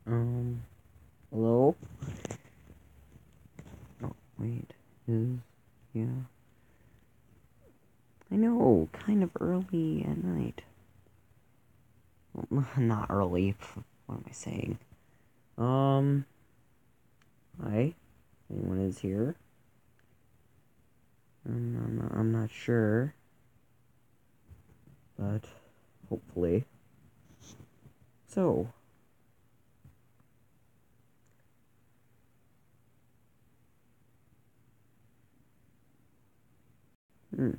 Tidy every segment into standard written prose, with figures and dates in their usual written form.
Hello? Oh, wait. Yeah. I know, kind of early at night. Well, not early. What am I saying? Hi. Anyone is here? I'm not sure. But, hopefully. So. Hmm.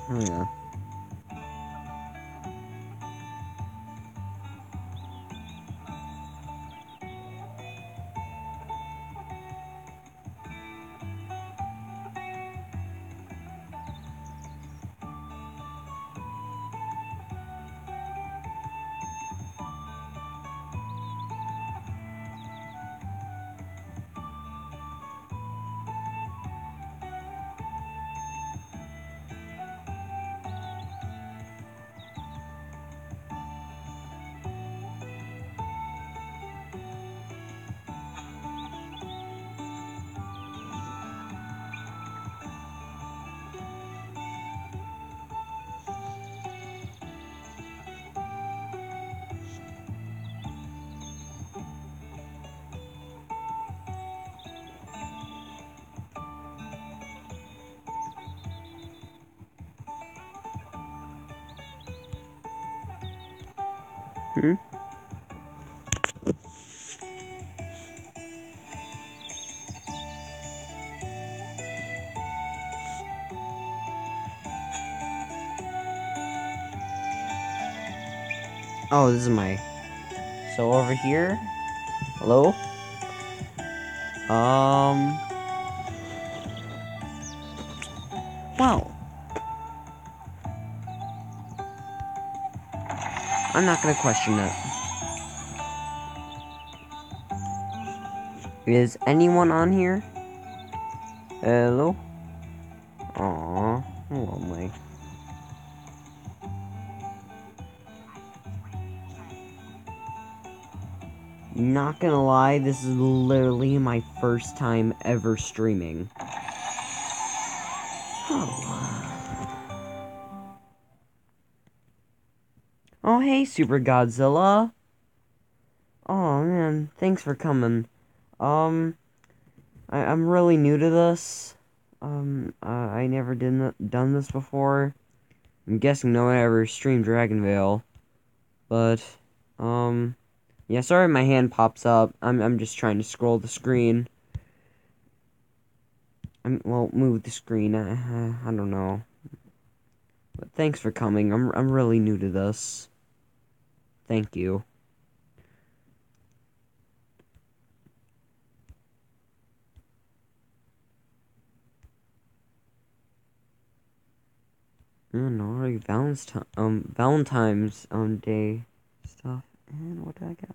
Oh, yeah. Hmm? Oh, this is my... So, over here? Hello? Well... I'm not gonna question it. Is anyone on here? Hello? Aww, lonely. Not gonna lie, this is literally my first time ever streaming. Oh, hey, Super Godzilla. Oh, man, thanks for coming. I'm really new to this. I never done this before. I'm guessing no one ever streamed DragonVale. But, yeah, sorry my hand pops up. I'm just trying to scroll the screen. Well, move the screen. I don't know. But thanks for coming. I'm really new to this. Thank you. I don't know, like Valentine's Day stuff. And what did I get?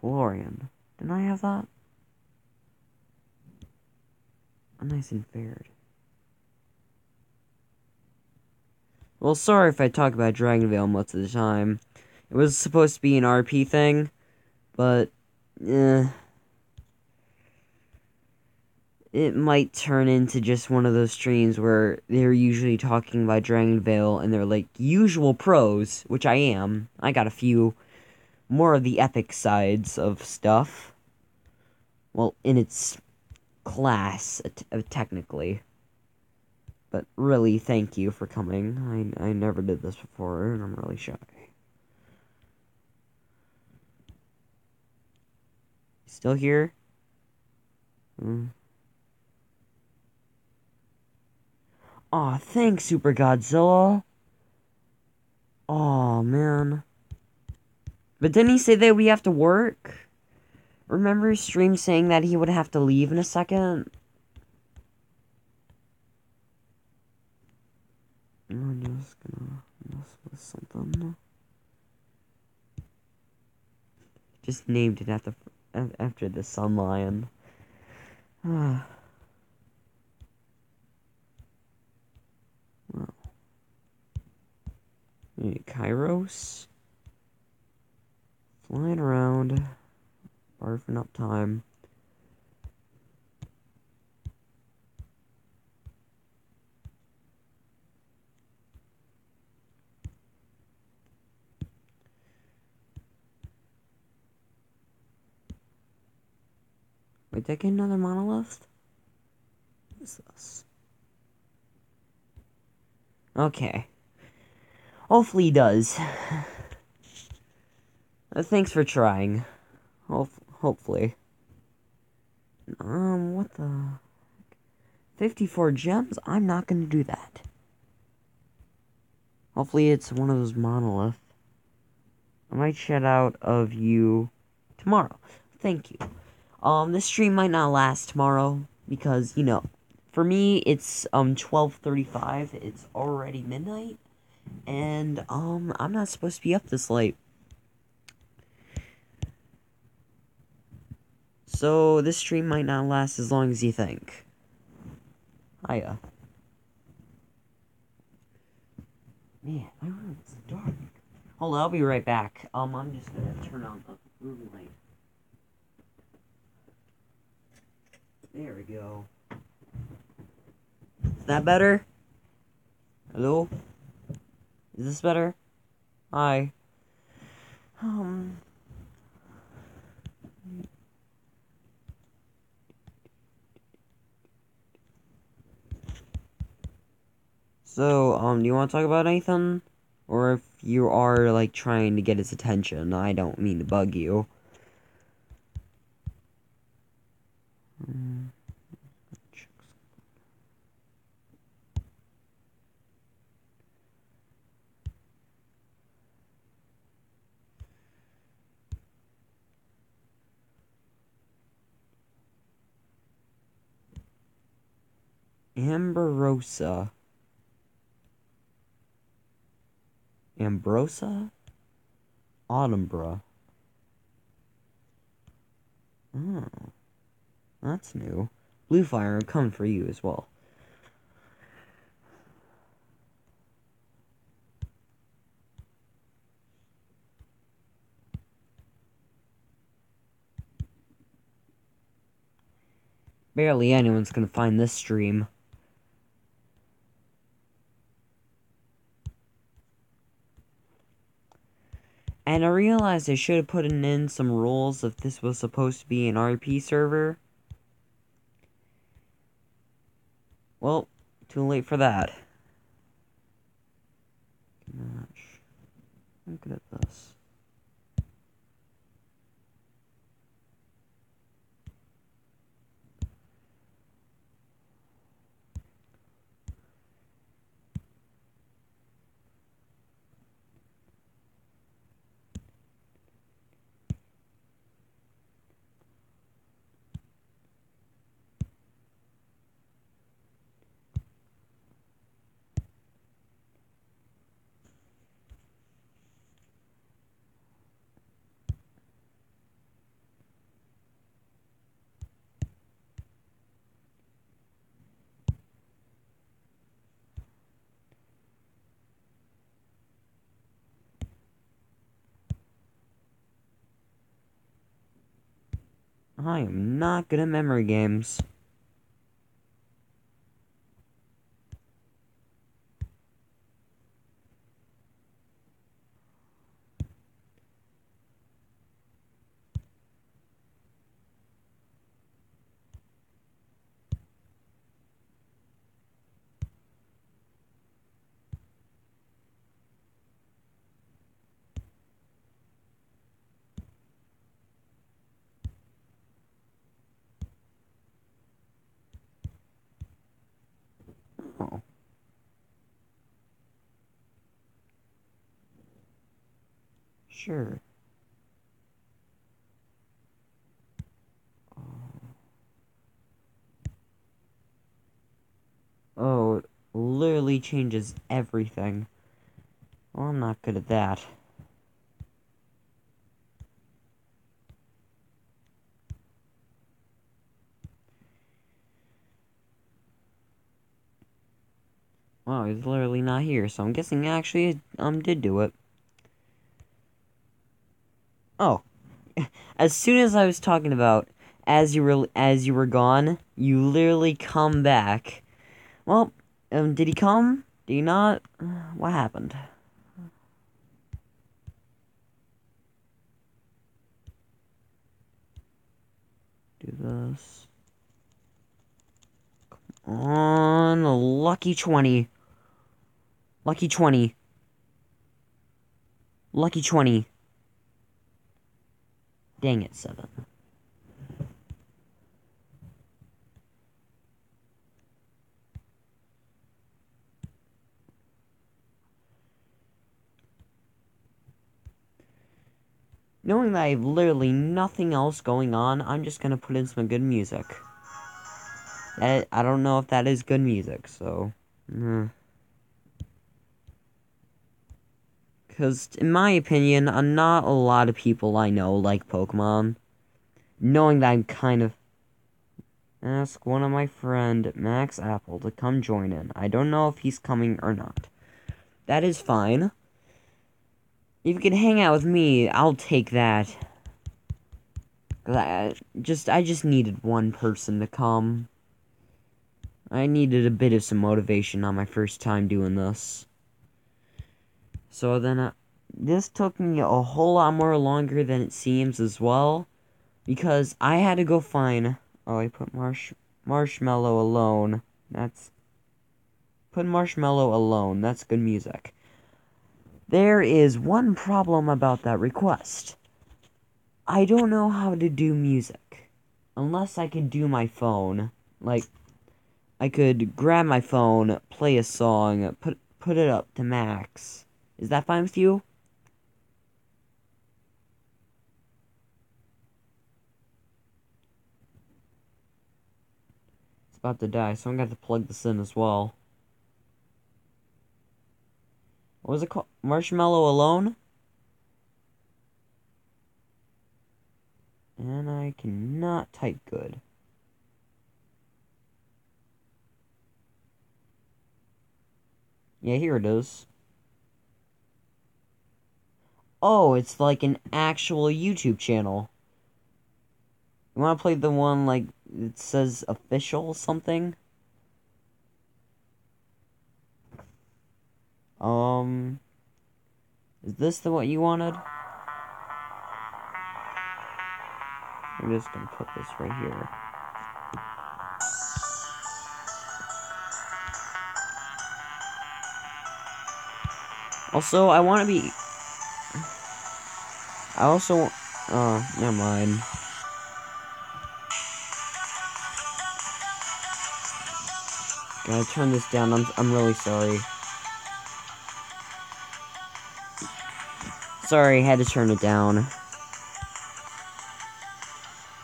Florian. Didn't I have that? Nice and fair. Well, sorry if I talk about DragonVale most of the time. It was supposed to be an RP thing, but it might turn into just one of those streams where they're usually talking about DragonVale and they're like usual pros, which I am. I got a few more of the epic sides of stuff. Well, in its class, technically. But really, thank you for coming. I never did this before, and I'm really shy. Still here? Aw, thanks, Super Godzilla. Aw, man. But didn't he say that we have to work? Remember his stream saying that he would have to leave in a second? I'm just gonna mess with something. Just named it after the Sun Lion. Well. Kairos? Flying around. Barfing up time. Wait, did I get another monolith? What is this? Okay. Hopefully he does. Thanks for trying. Hopefully. What the... 54 gems? I'm not gonna do that. Hopefully it's one of those monoliths. I might shout out of you tomorrow. Thank you. This stream might not last tomorrow because, you know, for me it's 12:35. It's already midnight, and I'm not supposed to be up this late. So this stream might not last as long as you think. Hiya. Man, my room is dark. Hold on, I'll be right back. I'm just gonna turn on the room light. There we go. Is that better? Hello? Is this better? Hi. So, do you want to talk about anything? Or if you are, like, trying to get his attention, I don't mean to bug you. Ambrosa. Ambrosa? Autumbra. Oh. That's new. Blue Fire, I'm coming for you as well. Barely anyone's gonna find this stream. And I realized I should have put in some rules if this was supposed to be an RP server. Well, too late for that. Gosh. I'm good at this. I am not good at memory games. Oh. Sure. Oh, it literally changes everything. Well, I'm not good at that. Well, he's literally not here, so I'm guessing actually did do it. Oh. As soon as I was talking about as you were gone, you literally come back. Well, did he come? Did he not? What happened? Do this. Come on, a lucky 20. Lucky 20. Lucky 20. Dang it, 7. Knowing that I have literally nothing else going on, I'm just gonna put in some good music. I don't know if that is good music, so... Because, in my opinion, not a lot of people I know like Pokemon. Knowing that I'm kind of... Ask one of my friend, Max Apple, to come join in. I don't know if he's coming or not. That is fine. If you can hang out with me, I'll take that. I just needed one person to come. I needed a bit of some motivation on my first time doing this. So then, this took me a whole lot more longer than it seems as well. Because I had to go find... Oh, I put Marshmallow alone. Put Marshmallow alone. That's good music. There is one problem about that request. I don't know how to do music. Unless I can do my phone. Like, I could grab my phone, play a song, put it up to max. Is that fine with you? It's about to die, so I'm gonna have to plug this in as well. What was it called? Marshmallow Alone? And I cannot type good. Yeah, here it is. Oh, it's like an actual YouTube channel. You wanna play the one, like, it says official something? Is this the what you wanted? I'm just gonna put this right here. Also, I want to be... I also... Oh, never mind. Gotta turn this down. I'm really sorry. Sorry, had to turn it down.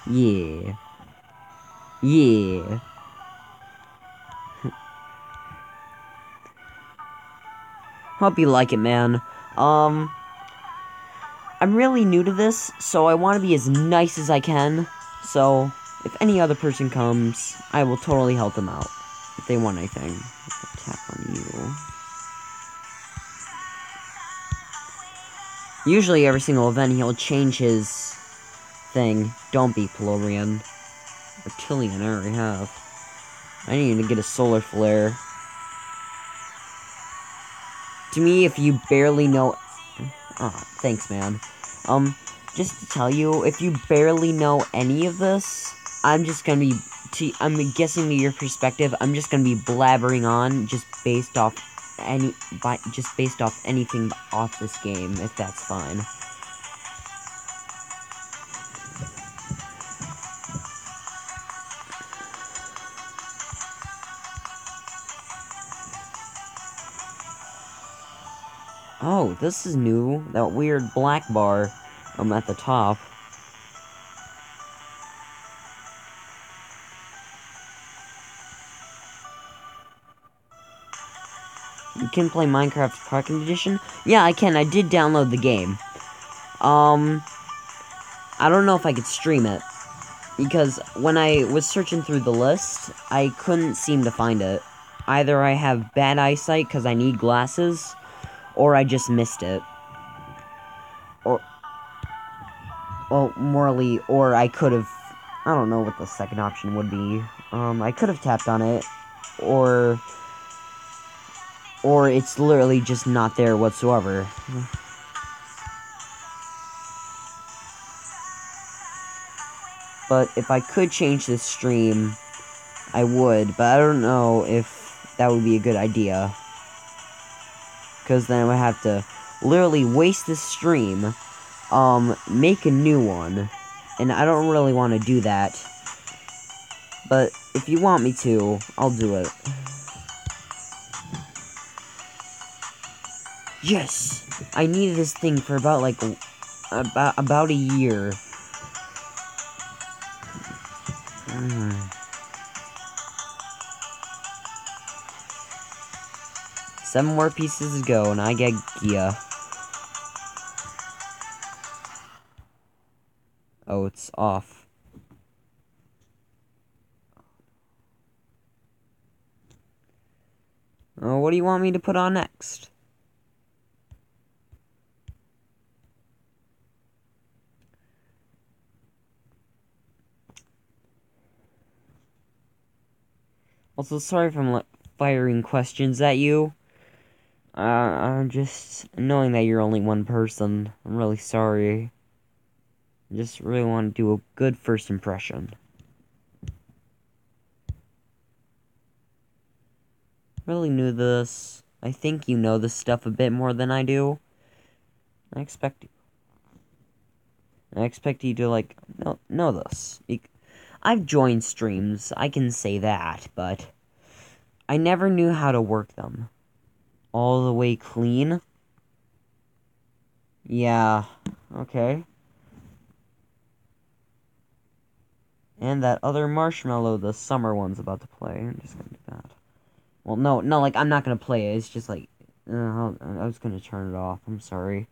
Yeah. Yeah. Hope you like it, man. I'm really new to this, so I want to be as nice as I can. So, if any other person comes, I will totally help them out. If they want anything. Tap on you. Usually every single event he'll change his thing. Don't be Pelorian. Reptilian, I already have. I need to get a solar flare. To me, if you barely know... Ah, thanks, man. Just to tell you, if you barely know any of this, I'm just gonna be... I'm guessing to your perspective, I'm just gonna be blabbering on just based off anything off this game, if that's fine. Oh, this is new. That weird black bar at the top. You can play Minecraft Pocket Edition? Yeah, I can. I did download the game. I don't know if I could stream it. Because when I was searching through the list, I couldn't seem to find it. Either I have bad eyesight because I need glasses, or I just missed it. Or, well, morally, or I could have... I don't know what the second option would be. I could have tapped on it, or it's literally just not there whatsoever. But if I could change this stream, I would, but I don't know if that would be a good idea. Because then I would have to literally waste this stream, make a new one, and I don't really want to do that. But if you want me to, I'll do it. Yes! I needed this thing for about, like, about a year. 7 more pieces to go, and I get Gia. Oh, it's off. Oh, what do you want me to put on next? Also, sorry if I'm firing questions at you. I'm just knowing that you're only one person. I'm really sorry. I just really want to do a good first impression. Really new to this. I think you know this stuff a bit more than I do. I expect you to, like, know this. I've joined streams, I can say that, but I never knew how to work them. All the way clean? Yeah, okay. And that other marshmallow, the summer one's about to play. I'm just gonna do that. Well, no, like, I'm not gonna play it. It's just like, I was gonna turn it off. I'm sorry.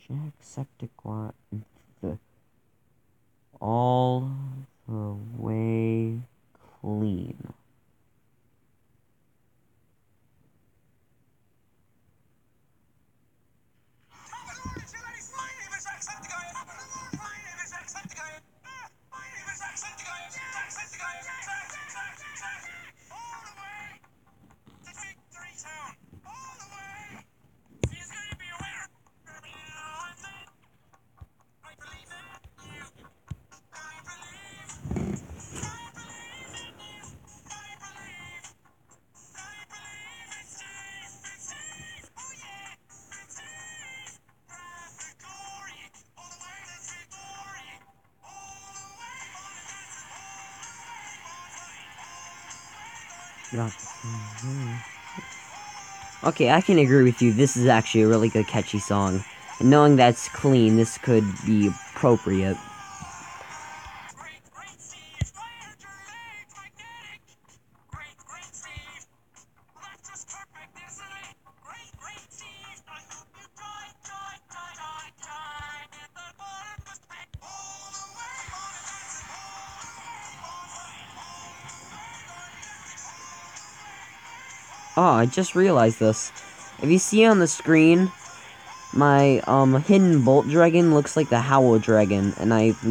Jacksepticeye. All the way clean. Okay, I can agree with you. This is actually a really good catchy song. And knowing that's clean, this could be appropriate. Oh, I just realized this. If you see on the screen, my hidden bolt dragon looks like the howl dragon, and I've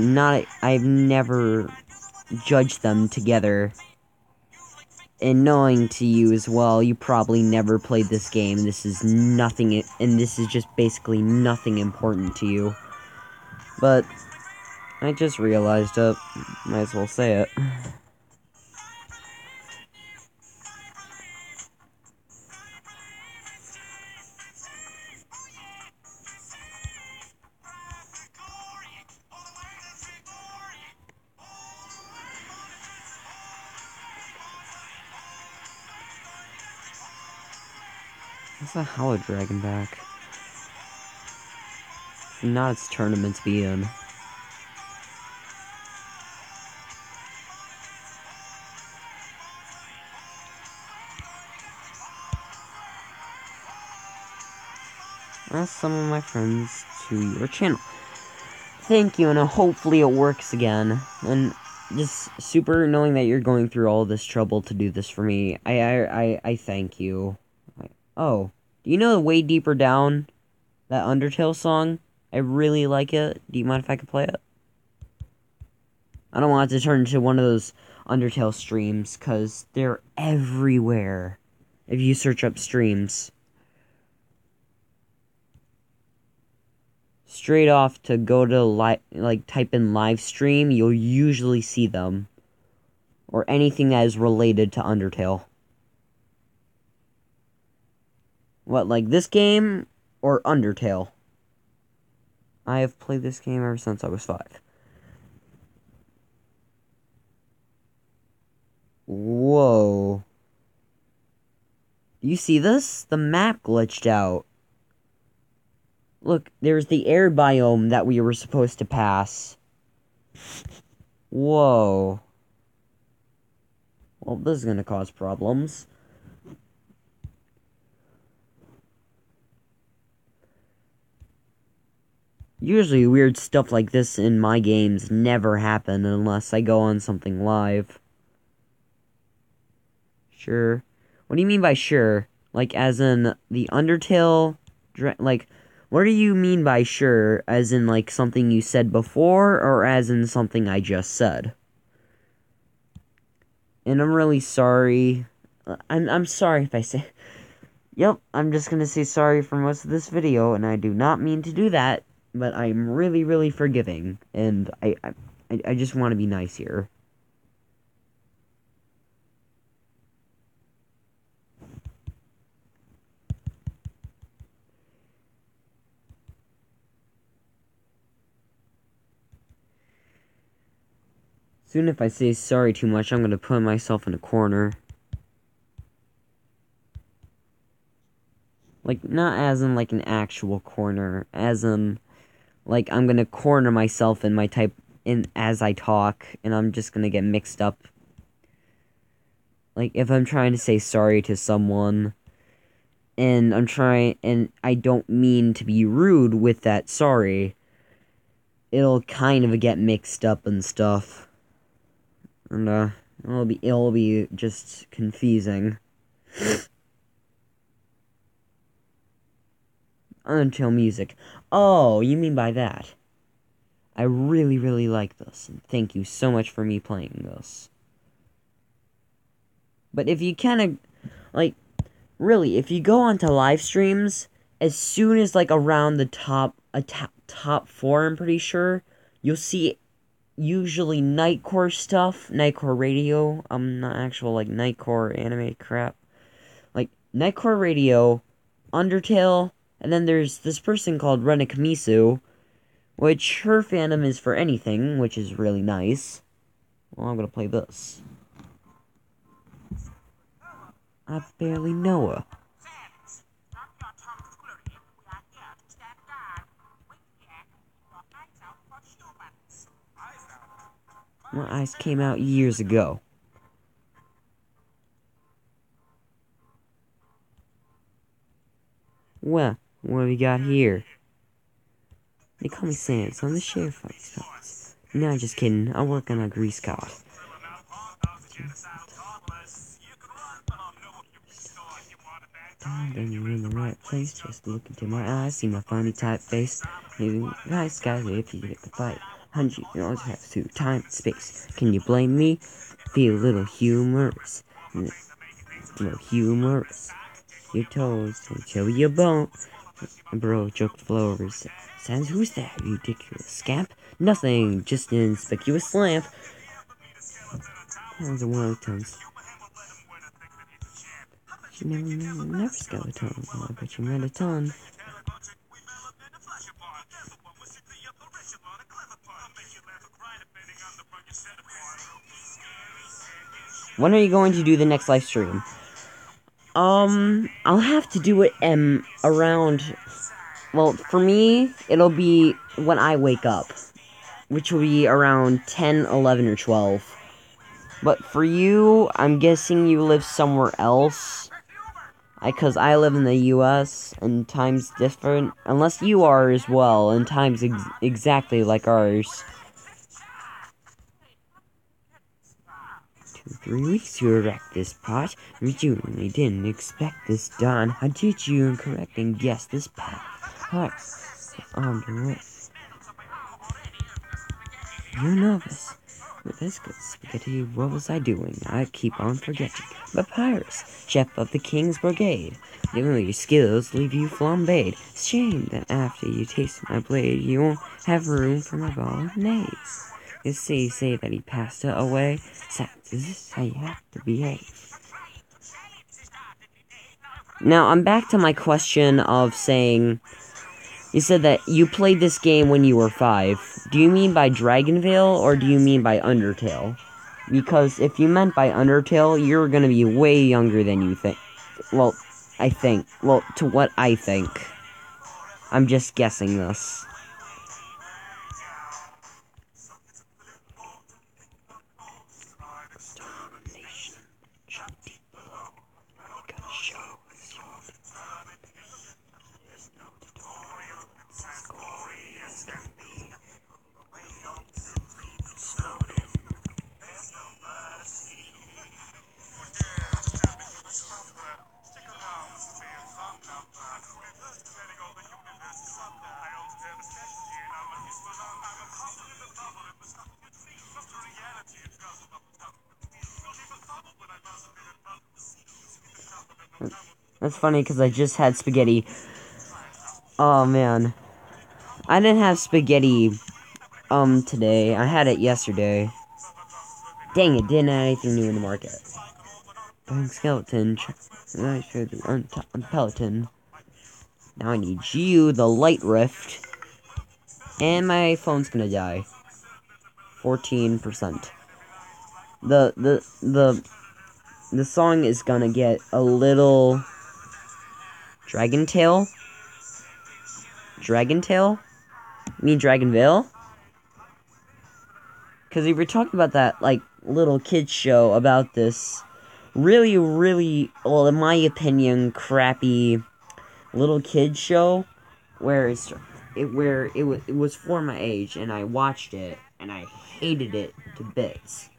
never judged them together. And knowing to you as well, you probably never played this game. This is nothing, and this is just basically nothing important to you. But I just realized it. Might as well say it. What's that Hollow Dragon back? Not its tournament to be in. Ask some of my friends to your channel. Thank you, and hopefully it works again. And just super knowing that you're going through all this trouble to do this for me. I thank you. Oh, do you know the Way Deeper Down? That Undertale song? I really like it. Do you mind if I could play it? I don't want it to turn into one of those Undertale streams, because they're everywhere. If you search up streams. Straight off to go to type in live stream, you'll usually see them. Or anything that is related to Undertale. What, like this game or Undertale? I have played this game ever since I was 5. Whoa. You see this? The map glitched out. Look, there's the air biome that we were supposed to pass. Whoa. Well, this is gonna cause problems. Usually weird stuff like this in my games never happen unless I go on something live. Sure. What do you mean by sure? Like, as in the Undertale... like, what do you mean by sure? As in, like, something you said before, or as in something I just said? And I'm really sorry. I'm sorry if I say... Yep, I'm just gonna say sorry for most of this video, and I do not mean to do that, but I'm really, really forgiving, and I just want to be nice here. Soon if I say sorry too much, I'm gonna put myself in a corner. Like, not as in, like, an actual corner, as in, like, I'm gonna corner myself in my as I talk, and I'm just gonna get mixed up. Like, if I'm trying to say sorry to someone, and I don't mean to be rude with that sorry, it'll kind of get mixed up and stuff. And, it'll be just confusing. Until music. Oh, you mean by that. I really, really like this, and thank you so much for me playing this. But if you kind of, like, really, if you go onto live streams, as soon as, like, around the top 4, I'm pretty sure, you'll see usually Nightcore stuff, Nightcore Radio, not actual, like, Nightcore anime crap. Like, Nightcore Radio, Undertale, and then there's this person called Renekamisu, which her fandom is for anything, which is really nice. Well, I'm gonna play this. I barely know her. My eyes came out years ago. Well, what have we got here? They call me Sans. I'm the sheriff of these parts. No, just kidding. I work on a grease cart. Then you're in the right place. Just look into my eyes, see my funny type face. Maybe nice guy if you get the fight. 100, you always have to time and space. Can you blame me? Feel a little humorous. Little humorous. Your toes don't show your bone. Bro, joke the flow over his sands. Who's that ridiculous scamp? Nothing, just an inconspicuous lamp. Hands are one tons. You never skeleton. I bet you met a ton. When are you going to do the next live stream? I'll have to do it around. Well, for me, it'll be when I wake up, which will be around 10, 11, or 12. But for you, I'm guessing you live somewhere else. Because I live in the US, and time's different. Unless you are as well, and time's exactly like ours. 3 weeks to erect this pot. We genuinely didn't expect this done. How did you incorrect and guess this path? Alright, on to it. You're nervous. With this good spaghetti, what was I doing? I keep on forgetting. Papyrus, chef of the King's Brigade. Your skills leave you flambéed. It's a shame that after you taste my blade, you won't have room for my bolognese. You say that he passed it away. Is this how you have to behave? Now, I'm back to my question of saying, you said that you played this game when you were 5. Do you mean by DragonVale, or do you mean by Undertale? Because if you meant by Undertale, you're gonna be way younger than you think. Well, I think. Well, to what I think. I'm just guessing this. That's funny because I just had spaghetti. Oh man. I didn't have spaghetti today. I had it yesterday. Dang it, didn't have anything new in the market. Bang skeleton. I showed the Peloton. Now I need you, the light rift. And my phone's gonna die. 14%. The song is gonna get a little DragonVale? DragonVale? You mean DragonVale? Because we were talking about that, like, little kids show about this really, really, well, in my opinion, crappy little kids show where it was for my age, and I watched it, and I hated it to bits.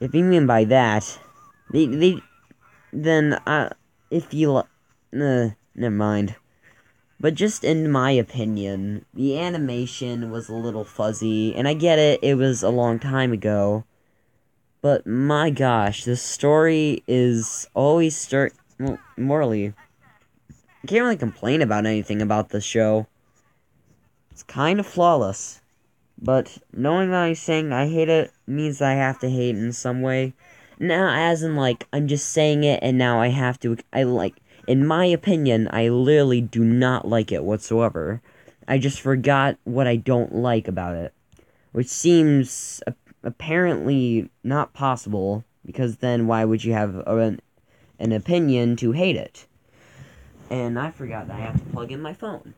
If you mean by that, then, if you, never mind. But just in my opinion, the animation was a little fuzzy, and I get it, it was a long time ago. But my gosh, the story is always well, morally, I can't really complain about anything about this show. It's kind of flawless. But knowing that I'm saying I hate it means I have to hate it in some way. Now, as in, like, I'm just saying it and now I have to, in my opinion, I literally do not like it whatsoever. I just forgot what I don't like about it. Which seems apparently not possible, because then why would you have an opinion to hate it? And I forgot that I have to plug in my phone.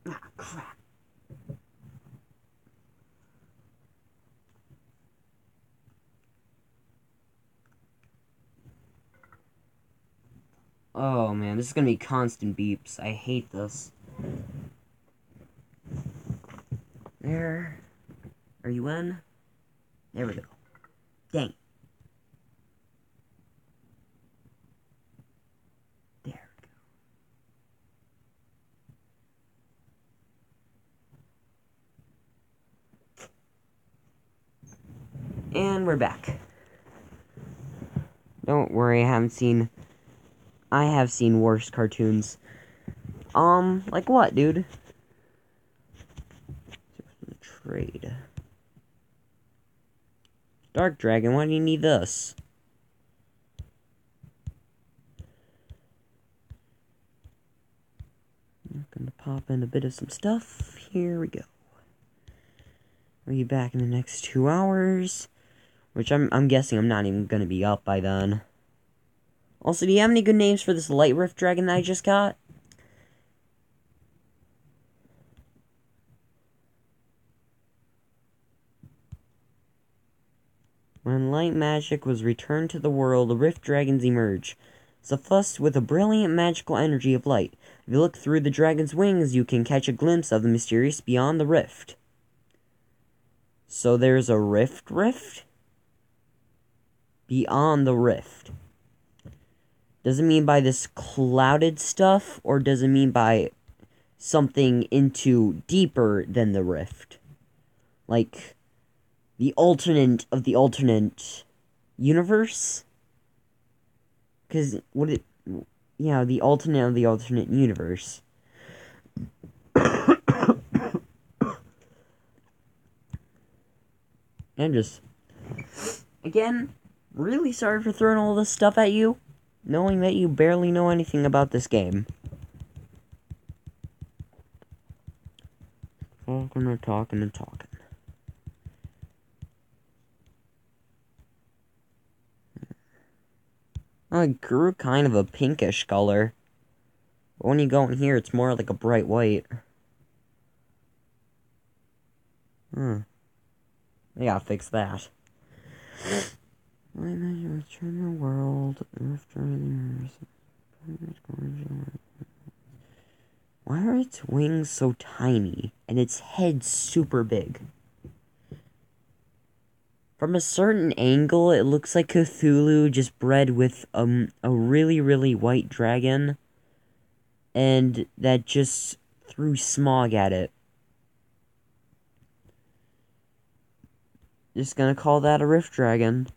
Ah, crap. Oh man, this is gonna be constant beeps. I hate this. There. Are you in? There we go. Dang. And we're back. Don't worry, I have seen worse cartoons. Like what, dude? Trade. Dark Dragon, why do you need this? I'm gonna pop in a bit of some stuff. Here we go. I'll be back in the next 2 hours. Which I'm guessing I'm not even gonna be up by then. Also, do you have any good names for this Light Rift Dragon that I just got? When light magic was returned to the world, Rift Dragons emerge. Suffused with a brilliant magical energy of light. If you look through the dragon's wings, you can catch a glimpse of the mysterious beyond the rift. So there's a rift? Beyond the rift. Does it mean by this clouded stuff, or does it mean by something into deeper than the rift? Like the alternate of the alternate universe? Because the alternate of the alternate universe. And just, again, really sorry for throwing all this stuff at you, knowing that you barely know anything about this game. Talking. Oh, it grew kind of a pinkish color. But when you go in here, it's more like a bright white. I gotta fix that. Return the world. Why are its wings so tiny and its head super big? From a certain angle, it looks like Cthulhu just bred with a really, really white dragon, and that just threw smog at it. Just gonna call that a Rift Dragon.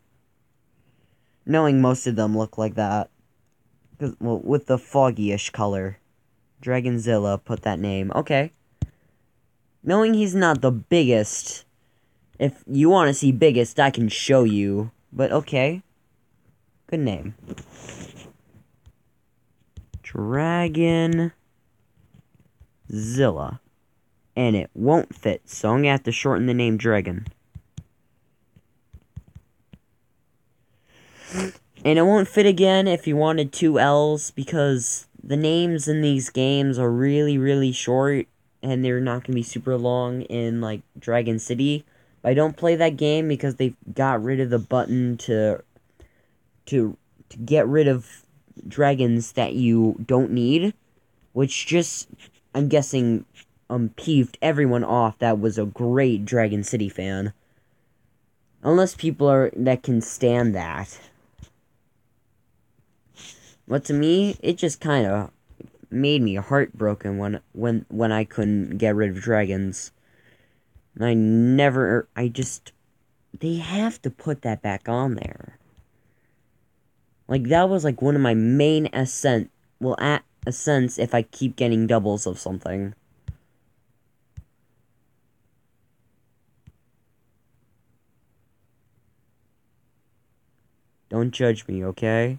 Knowing most of them look like that. Well, with the foggy-ish color. Dragonzilla put that name. Okay. Knowing he's not the biggest. If you want to see biggest, I can show you. But okay. Good name. Dragonzilla. And it won't fit, so I'm gonna have to shorten the name Dragon. And it won't fit again if you wanted 2 L's, because the names in these games are really, really short, and they're not going to be super long in, like, Dragon City. But I don't play that game because they got rid of the button to get rid of dragons that you don't need, which just, I'm guessing, peeved everyone off that was a great Dragon City fan. Unless people that can stand that. But to me, it just kind of made me heartbroken when I couldn't get rid of dragons. And they have to put that back on there. Like, that was like one of my main ascents if I keep getting doubles of something. Don't judge me, okay?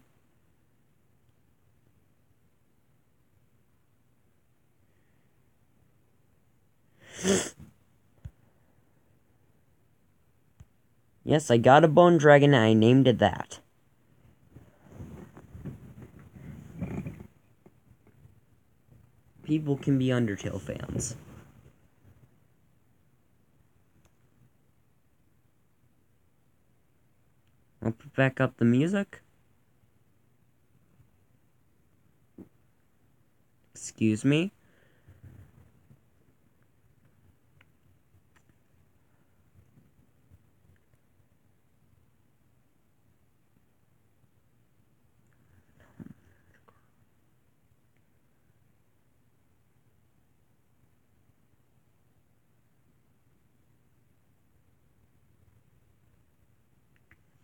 Yes, I got a bone dragon and I named it that. People can be Undertale fans. I'll put back up the music. Excuse me.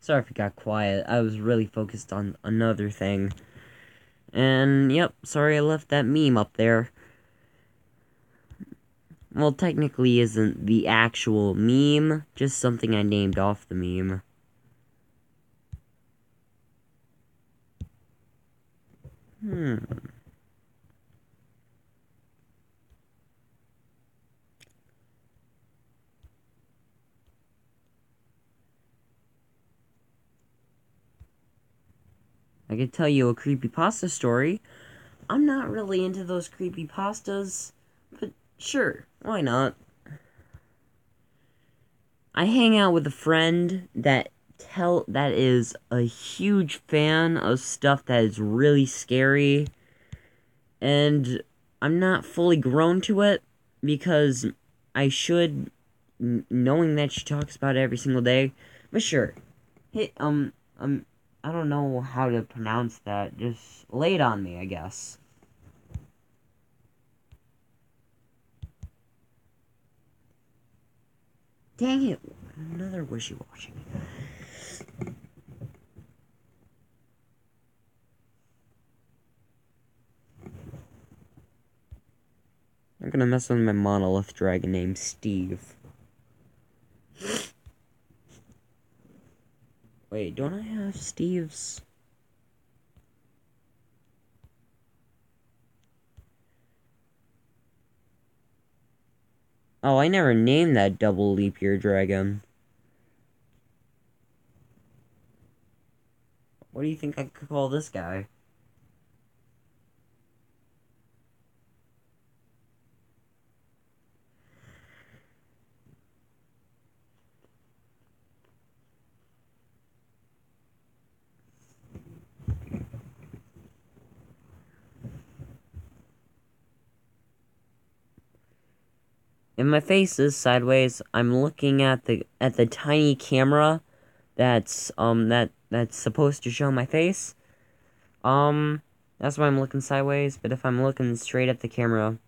Sorry if it got quiet. I was really focused on another thing. And, yep, sorry I left that meme up there. Well, technically isn't the actual meme, just something I named off the meme. I could tell you a creepypasta story. I'm not really into those creepypastas, but sure, why not? I hang out with a friend that is a huge fan of stuff that is really scary, and I'm not fully grown to it because I should, knowing that she talks about it every single day. But sure, hey, I don't know how to pronounce that. Just lay it on me, I guess. Dang it! Another wishy-washy. I'm gonna mess with my monolith dragon named Steve. Wait, don't I have Steve's? Oh, I never named that double leap year dragon. What do you think I could call this guy? If my face is sideways, I'm looking at the tiny camera that's supposed to show my face. That's why I'm looking sideways, but if I'm looking straight at the camera,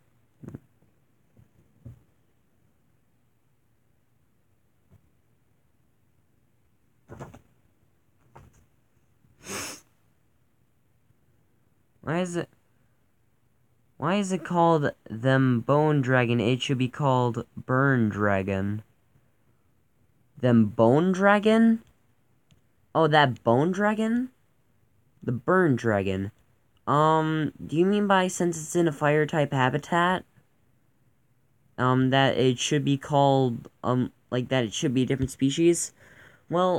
why is it called them bone dragon? It should be called burn dragon. Them bone dragon? Oh, that bone dragon? The burn dragon. Do you mean by since it's in a fire type habitat? That it should be called, like that it should be a different species? Well,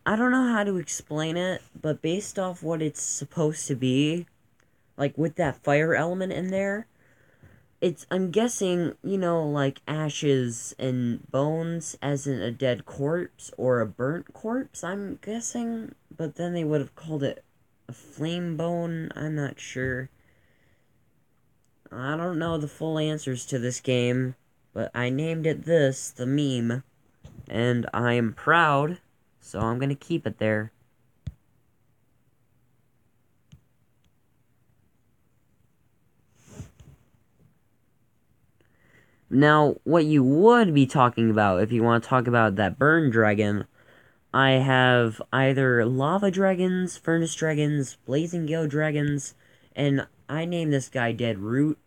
I don't know how to explain it, but based off what it's supposed to be, like with that fire element in there, I'm guessing, like ashes and bones as in a dead corpse or a burnt corpse, I'm guessing, but then they would have called it a flame bone, I'm not sure. I don't know the full answers to this game, but I named it the meme, and I am proud, so I'm gonna keep it there. Now, what you would be talking about, if you want to talk about that burn dragon, I have either lava dragons, furnace dragons, blazing gale dragons, and I named this guy Dead Root,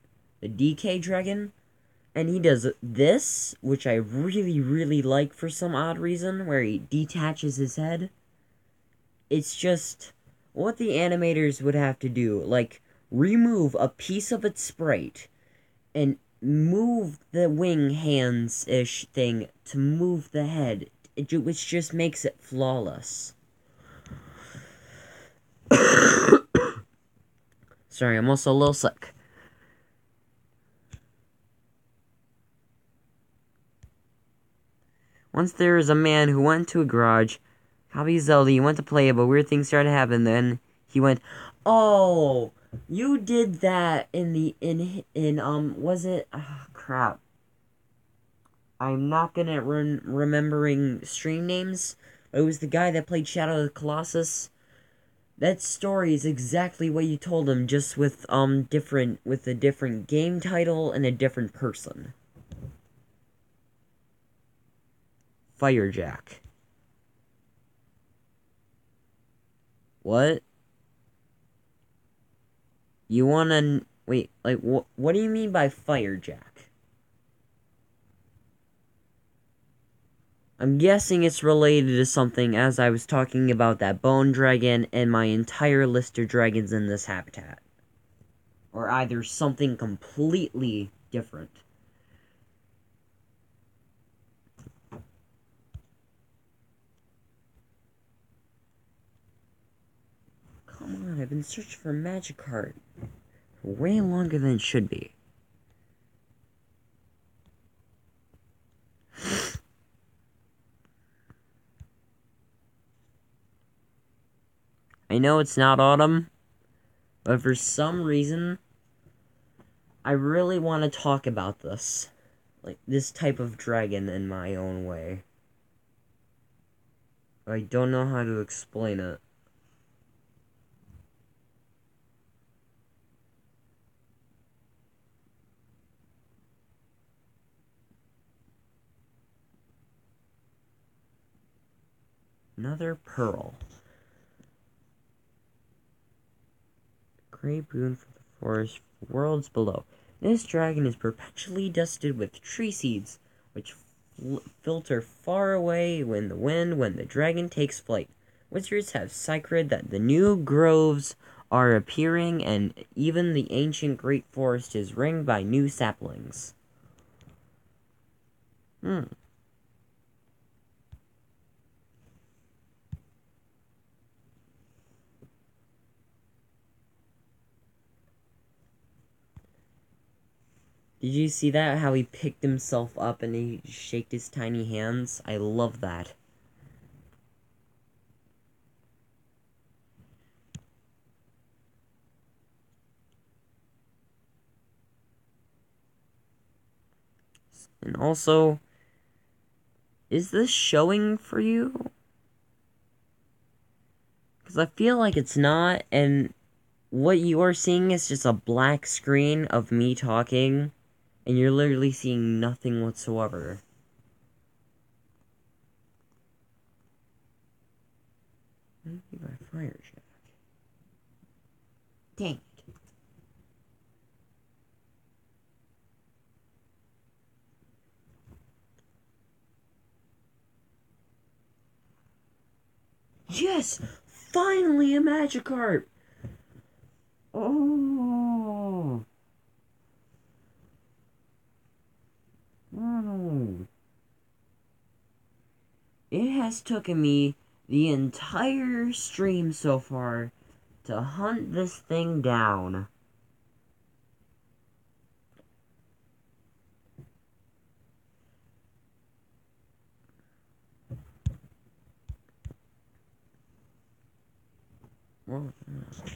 the DK dragon, and he does this, which I really, really like for some odd reason, where he detaches his head. It's just what the animators would have to do, like, remove a piece of its sprite, and move the wing hands-ish thing to move the head, which just makes it flawless. Sorry, I'm also a little sick. Once there was a man who went to a garage, copy Zelda, he went to play it, but weird things started to happen, then he went, oh, you did that was it, crap. I'm not good at remembering stream names. It was the guy that played Shadow of the Colossus. That story is exactly what you told him, just with a different game title and a different person. Firejack. What? You wanna... Wait, like, what do you mean by Firejack? I'm guessing it's related to something as I was talking about that bone dragon and my entire list of dragons in this habitat. Or either something completely different. Come on, I've been searching for a Magikarp for way longer than it should be. I know it's not autumn, but for some reason, I really want to talk about this. Like, this type of dragon in my own way. I don't know how to explain it. Another pearl. Great boon for the forest worlds below. This dragon is perpetually dusted with tree seeds, which filter far away when the dragon takes flight. Wizards have secreted that the new groves are appearing, and even the ancient great forest is ringed by new saplings. Did you see that? How he picked himself up and he shaked his tiny hands? I love that. And also, is this showing for you? Because I feel like it's not, and what you are seeing is just a black screen of me talking, and you're literally seeing nothing whatsoever. Maybe by Firejack. Dang it. Yes! Finally a Magikarp! Oh! Oh. It has taken me the entire stream so far to hunt this thing down. Well, what's this?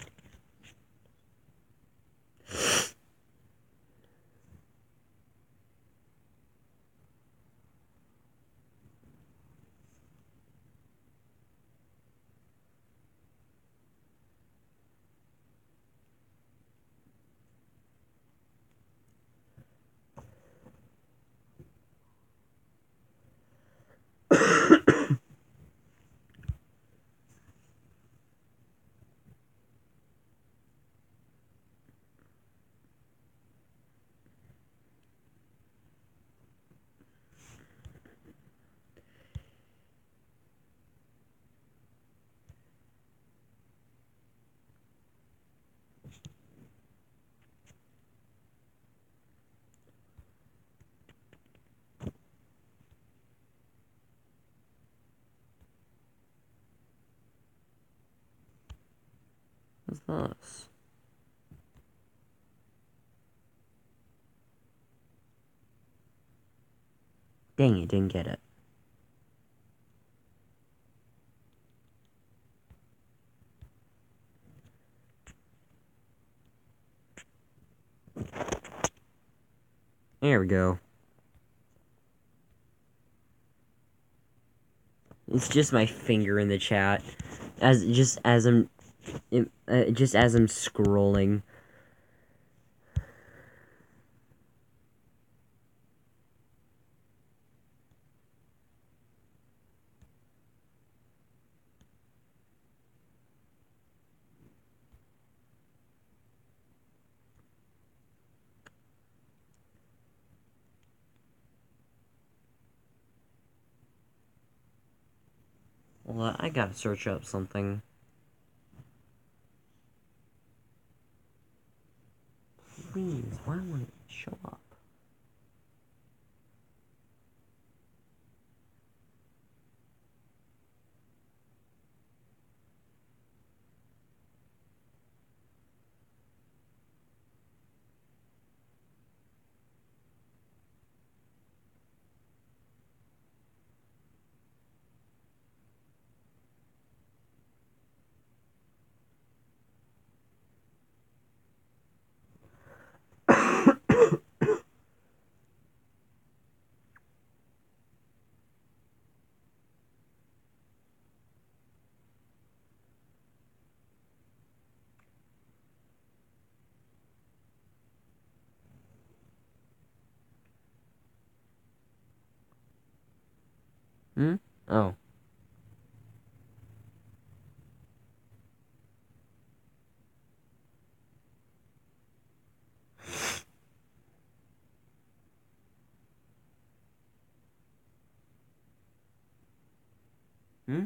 Dang it, didn't get it. There we go. It's just my finger in the chat, just as I'm scrolling. Well, I gotta search up something. Please, why won't it show up? Hmm? Oh. Hmm?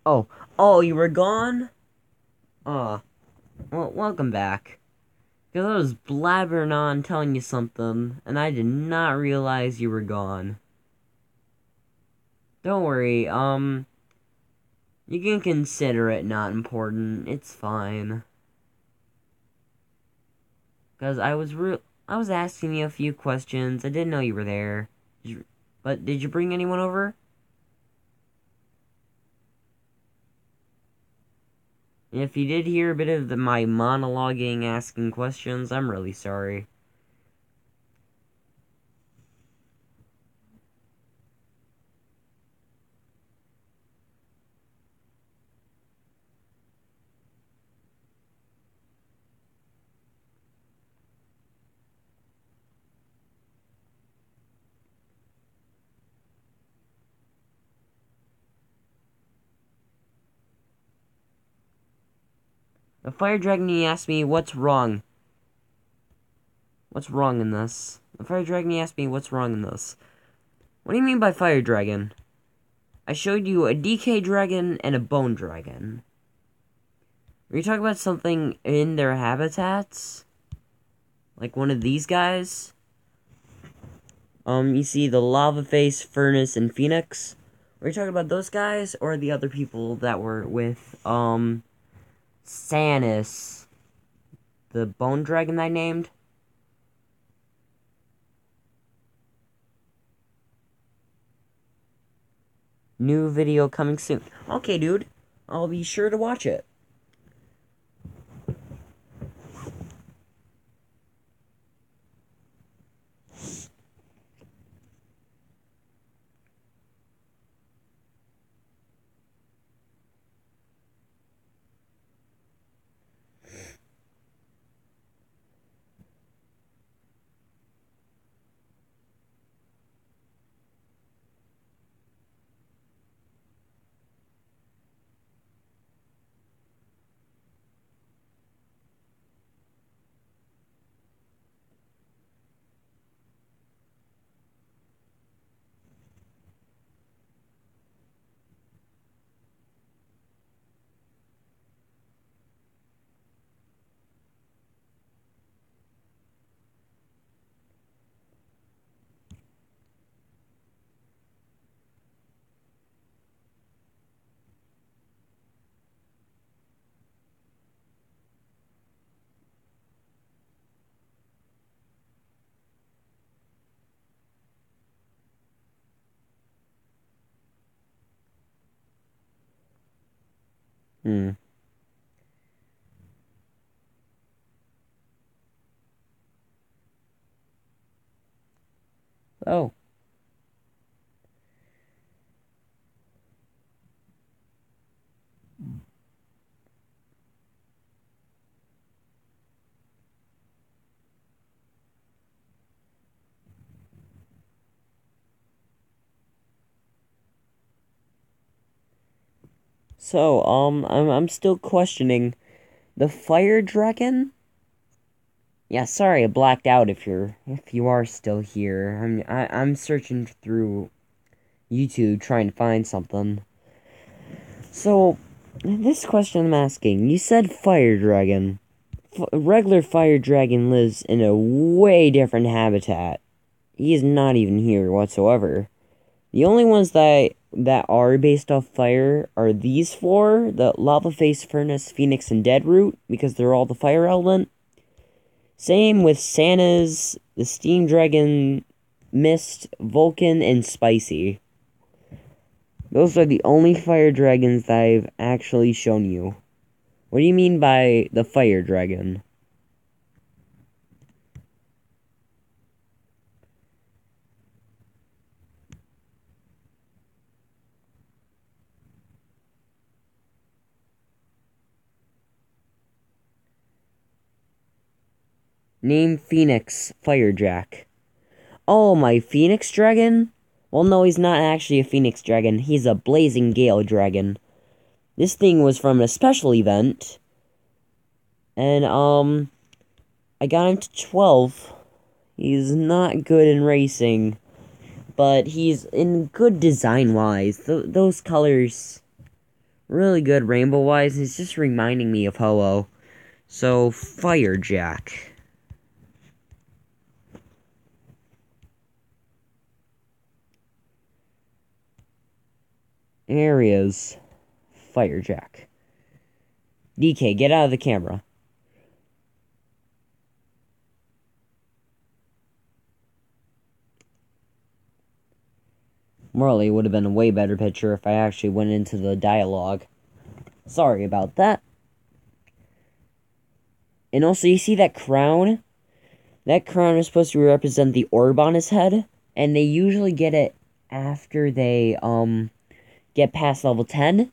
Oh. Oh, you were gone? Oh. Well, welcome back. Because I was blabbering on telling you something, and I did not realize you were gone. Don't worry, you can consider it not important. It's fine. Because I was asking you a few questions. I didn't know you were there. But did you bring anyone over? If you did hear a bit of my monologuing, asking questions, I'm really sorry. The fire dragon asked me what's wrong. What's wrong in this? The fire dragon asked me what's wrong in this. What do you mean by fire dragon? I showed you a DK dragon and a bone dragon. Are you talking about something in their habitats? Like one of these guys? You see the lava face, furnace, and phoenix? Are you talking about those guys or the other people that were with, Sanis, the bone dragon I named? New video coming soon. Okay, dude. I'll be sure to watch it. Hmm. Oh. So, I'm still questioning the fire dragon. Yeah, sorry, I blacked out if you are still here. I'm searching through YouTube trying to find something. So, this question I'm asking, you said fire dragon. Regular fire dragon lives in a way different habitat. He is not even here whatsoever. The only ones that are based off fire are these four, the Lava Face, Furnace, Phoenix, and Deadroot, because they're all the fire element. Same with Santa's, the Steam Dragon, Mist, Vulcan, and Spicy. Those are the only fire dragons that I've actually shown you. What do you mean by the fire dragon? Name Phoenix Firejack. Oh, my Phoenix Dragon? Well, no, he's not actually a Phoenix Dragon. He's a Blazing Gale Dragon. This thing was from a special event. And, I got him to 12. He's not good in racing. But he's in good design-wise. Those colors, really good rainbow-wise. It's just reminding me of Ho-Oh. So, Firejack. Areas. Firejack. DK, get out of the camera. Morally, it would have been a way better picture if I actually went into the dialogue. Sorry about that. And also, you see that crown? That crown is supposed to represent the orb on his head, and they usually get it after they, get past level 10.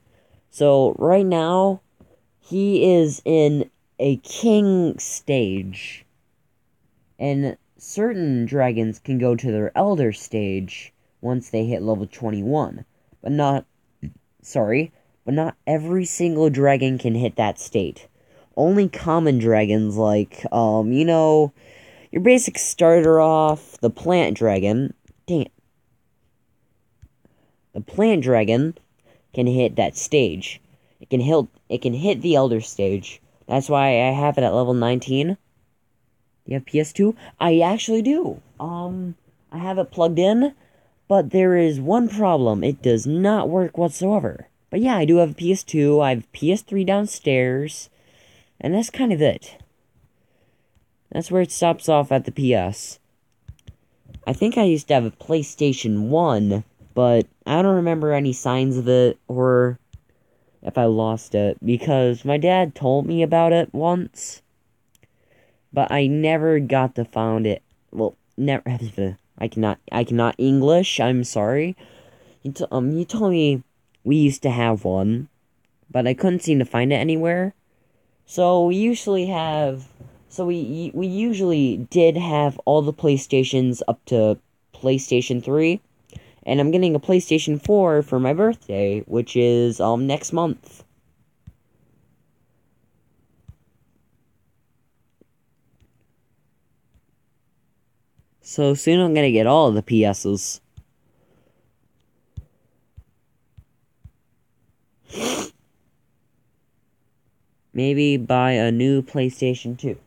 So, right now, he is in a king stage. And certain dragons can go to their elder stage once they hit level 21. But not every single dragon can hit that state. Only common dragons like, your basic starter off, the plant dragon. Dang it. The plant dragon can hit that stage. It can hit the elder stage. That's why I have it at level 19. Do you have PS2? I actually do. I have it plugged in, but there is one problem. It does not work whatsoever. But yeah, I do have a PS2. I have PS3 downstairs, and that's kind of it. That's where it stops off at the PS. I think I used to have a PlayStation 1, but I don't remember any signs of it, or if I lost it, because my dad told me about it once, but I never got to find it. Well, never. I cannot English. I'm sorry. He told me we used to have one, but I couldn't seem to find it anywhere. So we usually did have all the PlayStations up to PlayStation 3. And I'm getting a PlayStation 4 for my birthday, which is, next month. So soon I'm gonna get all of the PSs. Maybe buy a new PlayStation 2.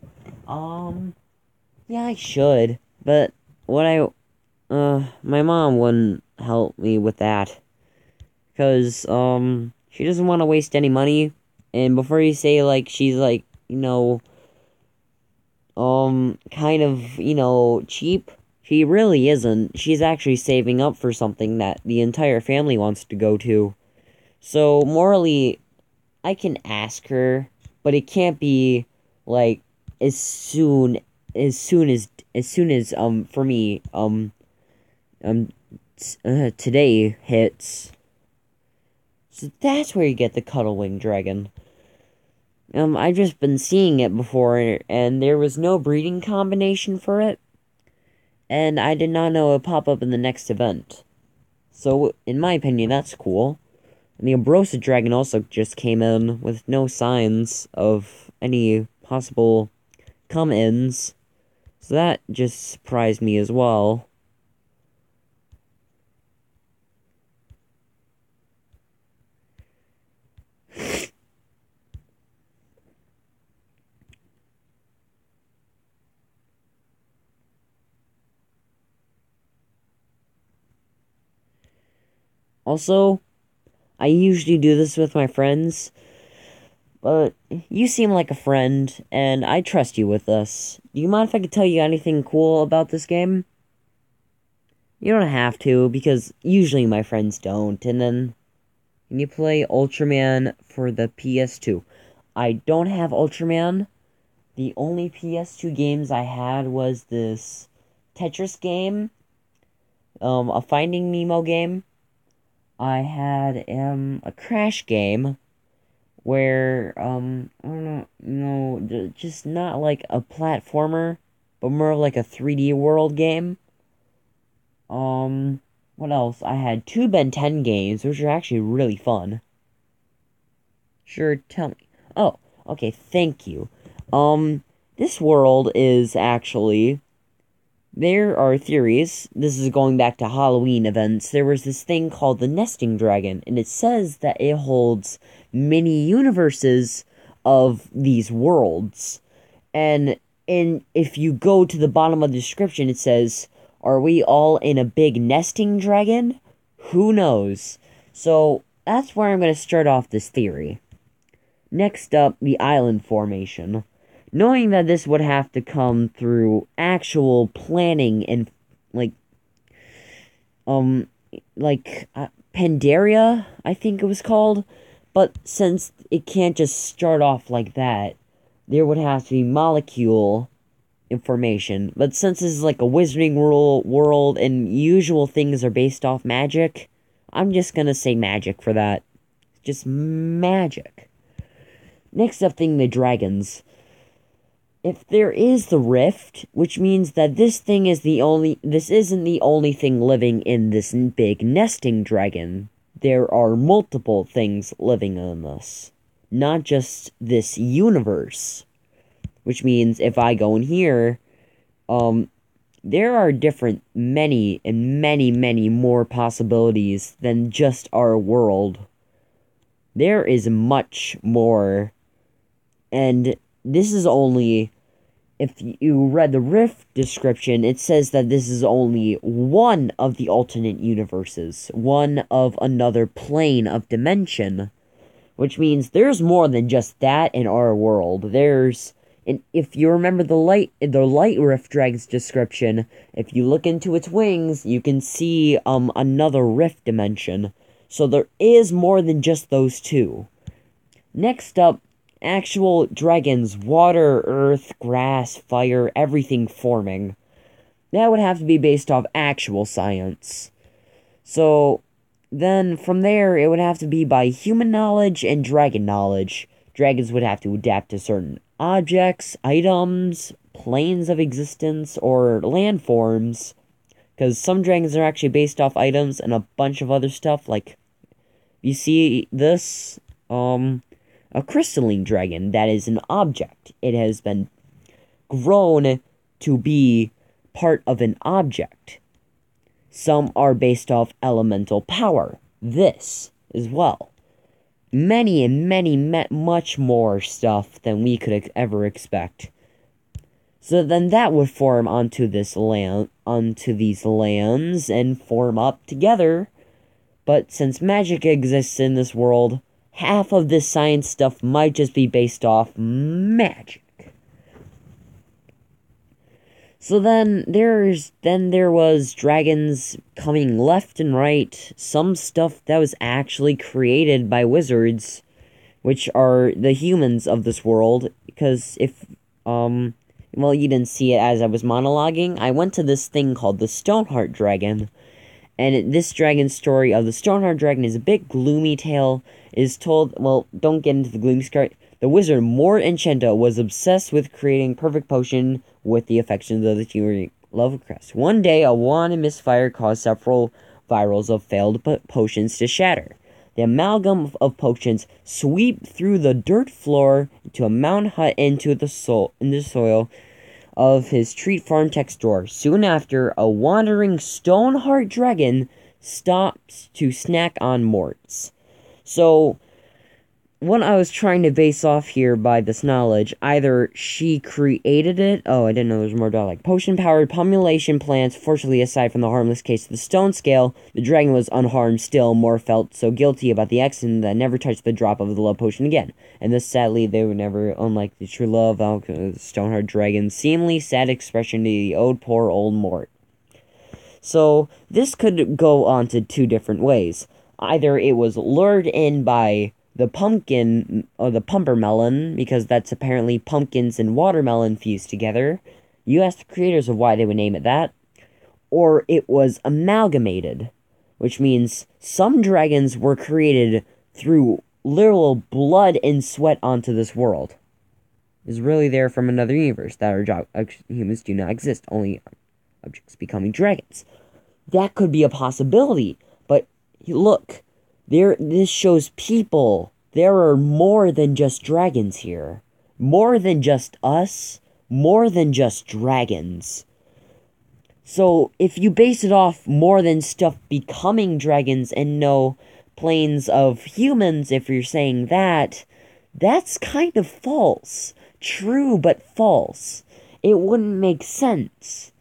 Yeah, I should. But my mom wouldn't help me with that. Because, she doesn't want to waste any money. And before you say, like, she's, like, kind of, cheap, she really isn't. She's actually saving up for something that the entire family wants to go to. So, morally, I can ask her, but it can't be, like, as soon as, for me, today hits. So that's where you get the Cuddlewing Dragon. I've just been seeing it before, and there was no breeding combination for it. And I did not know it would pop up in the next event. So, in my opinion, that's cool. And the Ambrosia Dragon also just came in with no signs of any possible come-ins. So that just surprised me as well. Also, I usually do this with my friends, but you seem like a friend, and I trust you with this. Do you mind if I could tell you anything cool about this game? You don't have to, because usually my friends don't, and then... Can you play Ultraman for the PS2? I don't have Ultraman. The only PS2 games I had was this Tetris game, a Finding Nemo game. I had a Crash game where I don't know, just not like a platformer, but more like a 3D world game. What else? I had two Ben 10 games, which are actually really fun. Sure, tell me. Oh, okay, thank you. This world is actually... There are theories. This is going back to Halloween events. There was this thing called the nesting dragon, and it says that it holds many universes of these worlds. And if you go to the bottom of the description, it says, "Are we all in a big nesting dragon? Who knows?" So that's where I'm going to start off this theory. Next up, the island formation. Knowing that this would have to come through actual planning and, Pandaria, I think it was called. But since it can't just start off like that, there would have to be molecule information. But since this is like a wizarding world and usual things are based off magic, I'm just gonna say magic for that. Just magic. Next up thing, the dragons. If there is the rift, which means that this isn't the only thing living in this big nesting dragon. There are multiple things living in this. Not just this universe. Which means if I go in here, there are many more possibilities than just our world. There is much more. And this is only, if you read the Rift description, it says that this is only one of the alternate universes. One of another plane of dimension. Which means there's more than just that in our world. And if you remember the light rift dragon's description, if you look into its wings, you can see another rift dimension. So there is more than just those two. Next up, actual dragons, water, earth, grass, fire, everything forming. That would have to be based off actual science. So then from there, it would have to be by human knowledge and dragon knowledge. Dragons would have to adapt to certain objects, items, planes of existence, or landforms. Because some dragons are actually based off items and a bunch of other stuff. Like, you see this, a crystalline dragon that is an object. It has been grown to be part of an object. Some are based off elemental power. This as well. Much more stuff than we could ever expect. So then that would form onto these lands and form up together. But since magic exists in this world, half of this science stuff might just be based off magic. So then there was dragons coming left and right, some stuff that was actually created by wizards, which are the humans of this world, because well, you didn't see it as I was monologuing. I went to this thing called the Stoneheart Dragon, and this dragon story of the Stoneheart Dragon is a bit gloomy tale. It is told, well, don't get into the gloomy story. The wizard Mort Enchento was obsessed with creating perfect potion with the affections of the human love of crest. One day, a wand and misfire caused several vials of failed potions to shatter. The amalgam of potions sweep through the dirt floor to a mountain hut into the soil of his treat farm next door. Soon after, a wandering stoneheart dragon stops to snack on morts. So, what I was trying to base off here by this knowledge, either she created it. Oh, I didn't know there was more about like potion-powered pomulation plants. Fortunately, aside from the harmless case of the stone scale, the dragon was unharmed still. More felt so guilty about the accident that never touched the drop of the love potion again. And thus, sadly, they would never, unlike the true love, stoneheart dragon, seemingly sad expression to the owed poor old mort. So, this could go on to two different ways. Either it was lured in by the pumpkin, or the pumpermelon, because that's apparently pumpkins and watermelon fused together. You ask the creators of why they would name it that. Or it was amalgamated, which means some dragons were created through literal blood and sweat onto this world. Is really there from another universe that our humans do not exist, only objects becoming dragons. That could be a possibility, but look, this shows people. There are more than just dragons here. More than just us. More than just dragons. So, if you base it off more than stuff becoming dragons and no planes of humans, if you're saying that, that's kind of false. True, but false. It wouldn't make sense.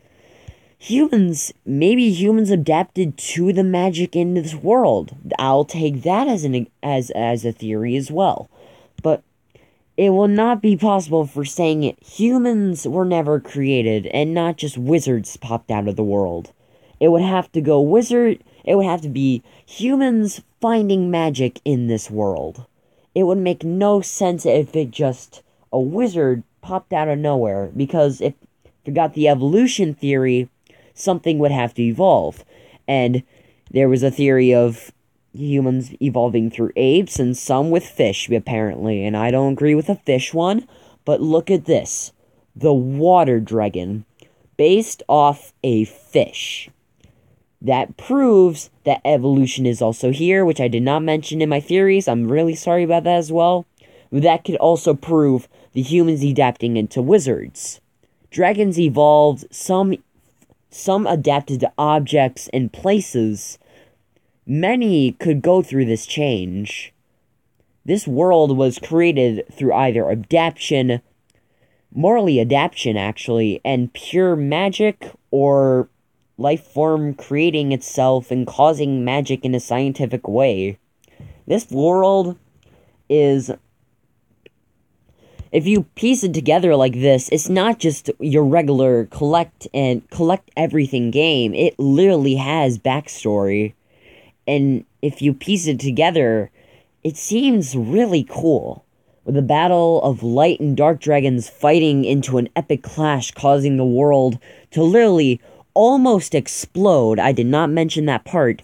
Maybe humans adapted to the magic in this world. I'll take that as a theory as well. But it will not be possible for saying humans were never created and not just wizards popped out of the world. It would have to be humans finding magic in this world. It would make no sense if it just a wizard popped out of nowhere, because if you got the evolution theory, something would have to evolve. And there was a theory of humans evolving through apes and some with fish, apparently. And I don't agree with the fish one, but look at this. The water dragon, based off a fish. That proves that evolution is also here, which I did not mention in my theories. I'm really sorry about that as well. That could also prove the humans adapting into wizards. Dragons evolved, some adapted to objects and places. Many could go through this change. This world was created through either adaptation, actually, and pure magic, or life form creating itself and causing magic in a scientific way. This world is, if you piece it together like this, it's not just your regular collect everything game. It literally has backstory. And if you piece it together, it seems really cool. With a battle of light and dark dragons fighting into an epic clash, causing the world to literally almost explode. I did not mention that part.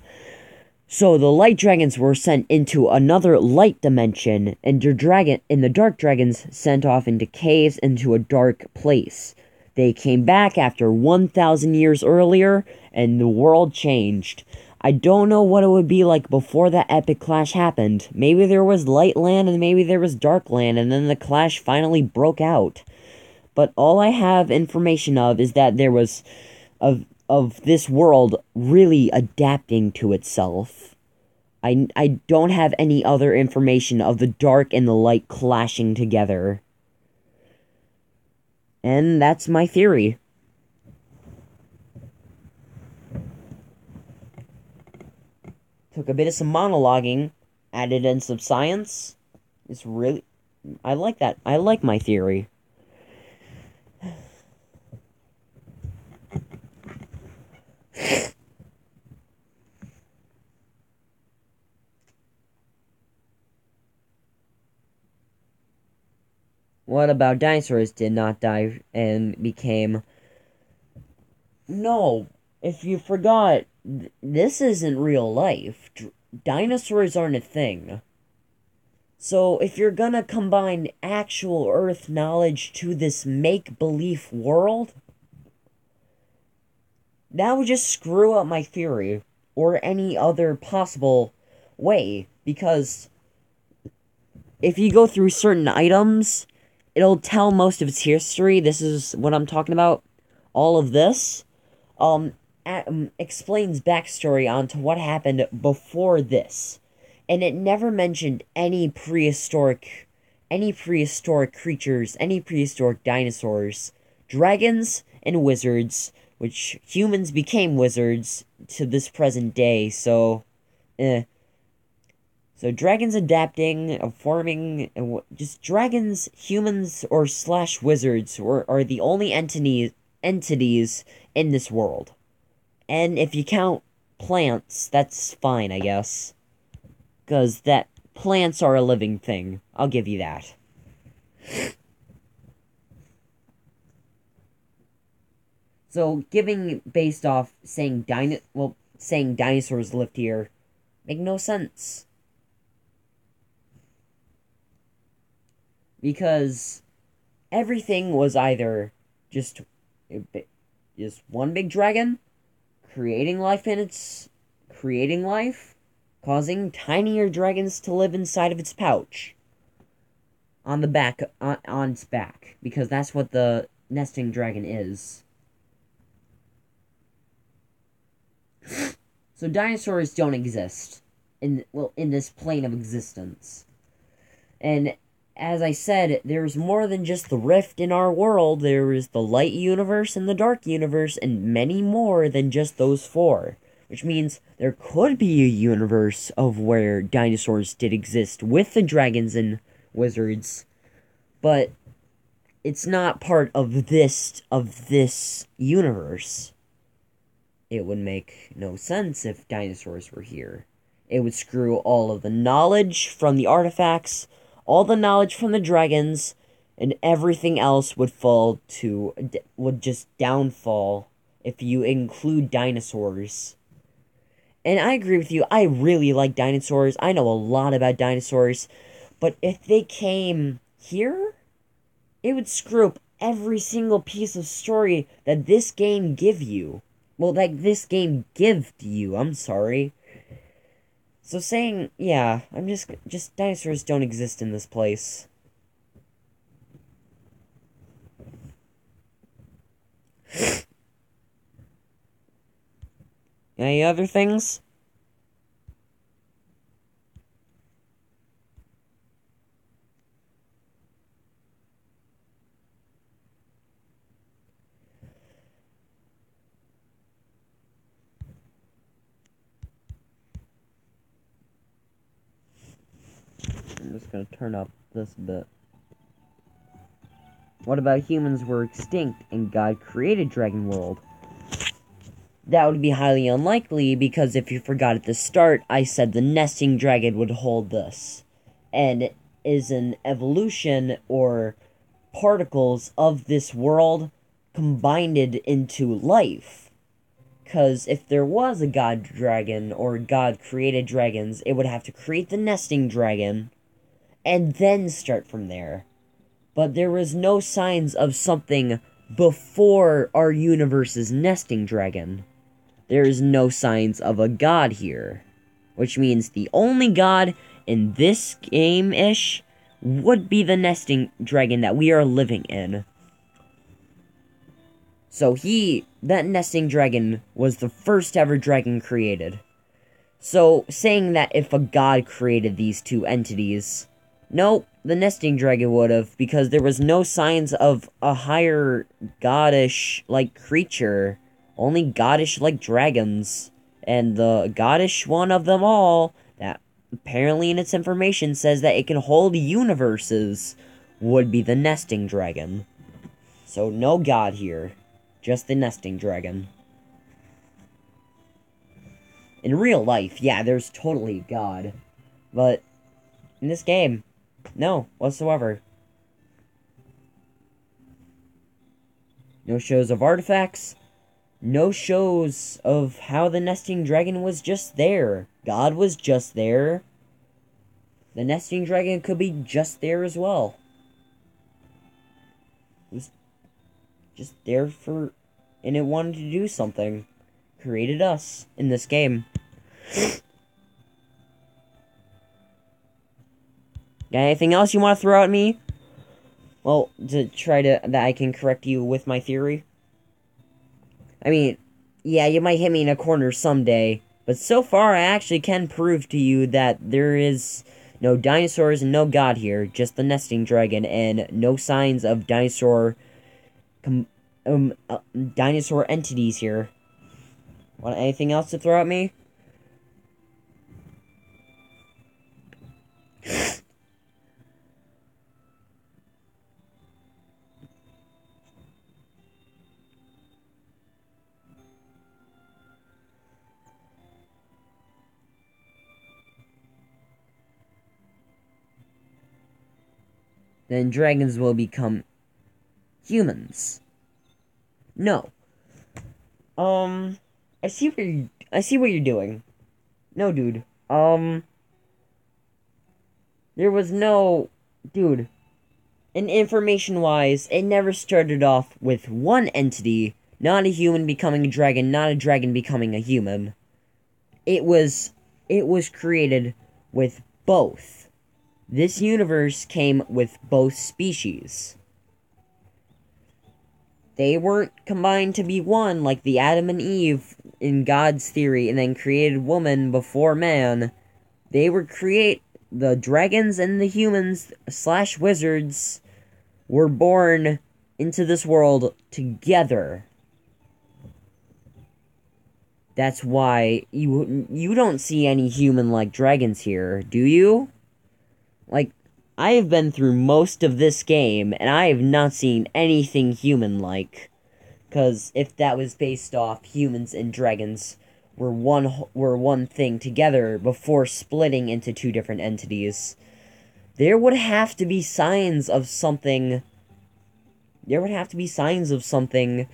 So the light dragons were sent into another light dimension, and the dark dragons sent off into caves into a dark place. They came back after 1,000 years earlier, and the world changed. I don't know what it would be like before that epic clash happened. Maybe there was light land and maybe there was dark land, and then the clash finally broke out. But all I have information of is that there was of this world really adapting to itself. I don't have any other information of the dark and the light clashing together. And that's my theory. Took a bit of some monologuing, added in some science. It's really... I like that. I like my theory. What about dinosaurs did not die and became... No, if you forgot, this isn't real life. Dinosaurs aren't a thing. So if you're gonna combine actual Earth knowledge to this make-believe world, that would just screw up my theory, or any other possible way. because if you go through certain items, it'll tell most of its history. This is what I'm talking about. All of this, explains backstory onto what happened before this, and it never mentioned any prehistoric creatures, any prehistoric dinosaurs, dragons, and wizards, which humans became wizards to this present day. So, eh. So dragons adapting, forming, just dragons, humans, or slash wizards are the only entities in this world. And if you count plants, that's fine, I guess. Because that plants are a living thing. I'll give you that. So giving based off saying saying dinosaurs lived here make no sense. Because everything was either just one big dragon creating life, causing tinier dragons to live inside of its pouch on the back, on its back, because that's what the nesting dragon is. So dinosaurs don't exist in this plane of existence. And as I said, there's more than just the rift in our world. There is the light universe and the dark universe, and many more than just those four. Which means there could be a universe of where dinosaurs did exist with the dragons and wizards, but it's not part of this universe. It would make no sense if dinosaurs were here. It would screw all of the knowledge from the artifacts, all the knowledge from the dragons, and everything else would just downfall if you include dinosaurs. And I agree with you, I really like dinosaurs, I know a lot about dinosaurs, but if they came here, it would screw up every single piece of story that this game give you. Well, like, this game give you, I'm sorry. So saying, yeah, I'm just dinosaurs don't exist in this place. Any other things? I'm just gonna turn up this a bit. What about humans were extinct and God created Dragon World? That would be highly unlikely, because if you forgot at the start, I said the nesting dragon would hold this. And is an evolution or particles of this world combined into life. Because if there was a god dragon or God created dragons, it would have to create the nesting dragon and then start from there. But there was no signs of something before our universe's nesting dragon. There is no signs of a god here. Which means the only god in this game-ish would be the nesting dragon that we are living in. So that nesting dragon was the first ever dragon created. So saying that if a god created these two entities, nope, the nesting dragon would have, because there was no signs of a higher goddish-like creature. Only goddish-like dragons. And the goddish one of them all, that apparently in its information says that it can hold universes, would be the nesting dragon. So no god here. Just the nesting dragon. In real life, yeah, there's totally a god. But in this game, no, whatsoever. No shows of artifacts. No shows of how the nesting dragon was just there. God was just there. The nesting dragon could be just there as well. It was just there and it wanted to do something. Created us in this game. Got anything else you want to throw at me? Well, to try to that I can correct you with my theory. I mean, yeah, you might hit me in a corner someday, but so far I actually can prove to you that there is no dinosaurs and no god here, just the nesting dragon, and no signs of dinosaur entities here. Want anything else to throw at me? Then dragons will become humans. No. I see what you're doing. No, dude. There was no, dude. And information-wise, it never started off with one entity, not a human becoming a dragon, not a dragon becoming a human. It was created with both. This universe came with both species. They weren't combined to be one like the Adam and Eve in God's theory and then created woman before man. The dragons and the humans / wizards were born into this world together. That's why you don't see any human-like dragons here, do you? Like, I have been through most of this game, and I have not seen anything human-like. Because if that was based off humans and dragons were one thing together before splitting into two different entities, there would have to be signs of something. There would have to be signs of something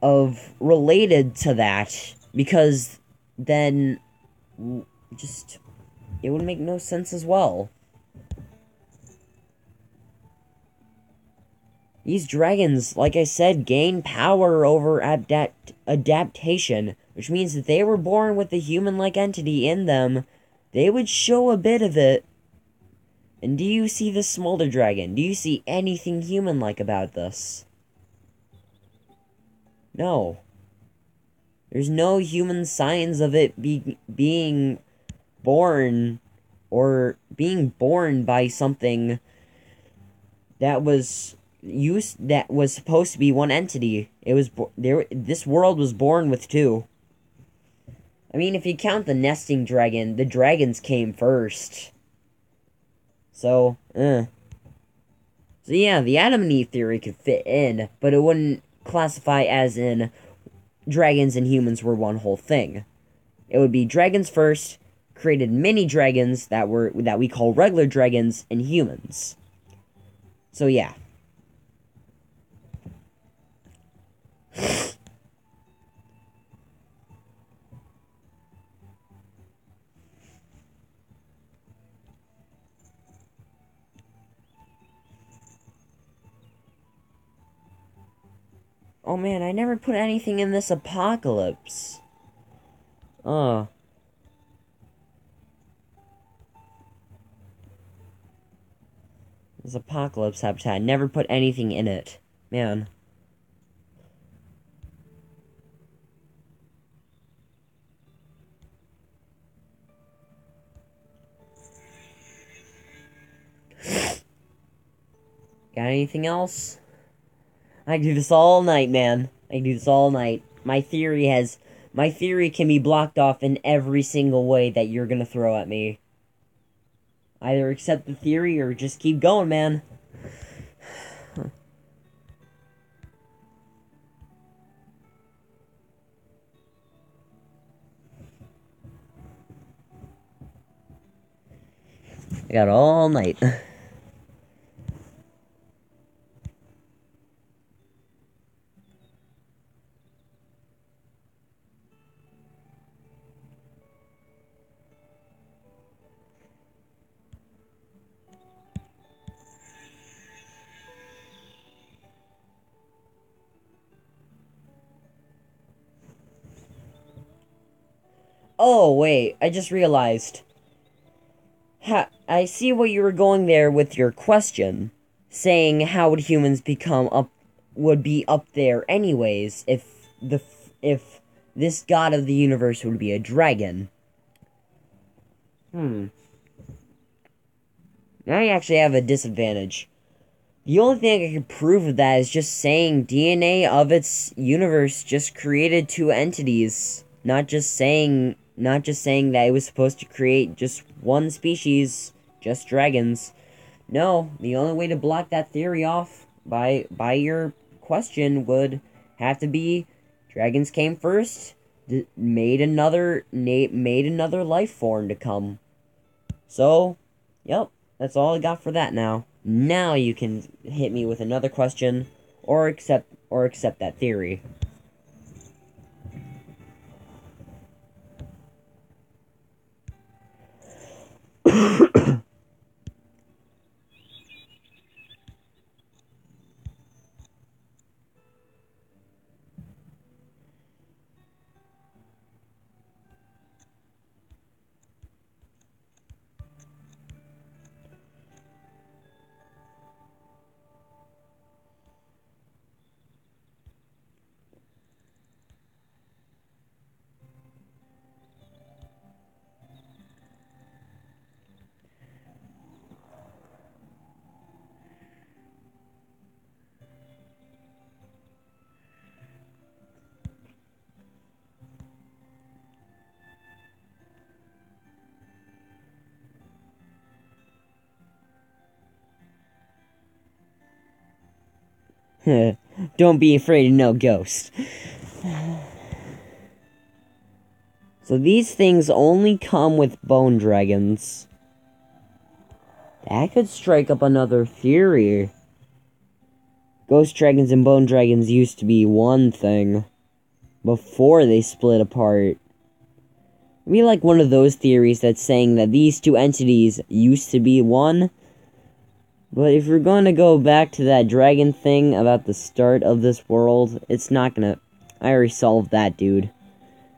of related to that, because then just it would make no sense as well. These dragons, like I said, gain power over adaptation, which means that they were born with a human-like entity in them. They would show a bit of it. And do you see this smolder dragon? Do you see anything human-like about this? No. There's no human signs of it being born, or being born by something that was supposed to be one entity. This world was born with two. I mean, if you count the nesting dragon, the dragons came first. So yeah, the Adam and Eve theory could fit in, but it wouldn't classify as in dragons and humans were one whole thing. It would be dragons first, created mini dragons that we call regular dragons, and humans. So yeah. Oh man, I never put anything in this apocalypse. Oh. This apocalypse habitat, never put anything in it. Man. Got anything else? I can do this all night, man. I can do this all night. My theory can be blocked off in every single way that you're gonna throw at me. Either accept the theory or just keep going, man. I got all night. Oh, wait, I just realized. I see what you were going there with your question, saying how would humans would be up there anyways if this god of the universe would be a dragon. Now you actually have a disadvantage. The only thing I can prove of that is just saying DNA of its universe just created two entities. Not just saying that it was supposed to create just one species, just dragons. No, the only way to block that theory off by your question would have to be dragons came first, made another life form to come. So, yep, that's all I got for that now. Now you can hit me with another question or accept that theory. Don't be afraid of no ghost. So these things only come with bone dragons. That could strike up another theory. Ghost dragons and bone dragons used to be one thing before they split apart. I mean, like one of those theories that's saying that these two entities used to be one. But if you're going to go back to that dragon thing about the start of this world, it's not gonna... I already solved that, dude.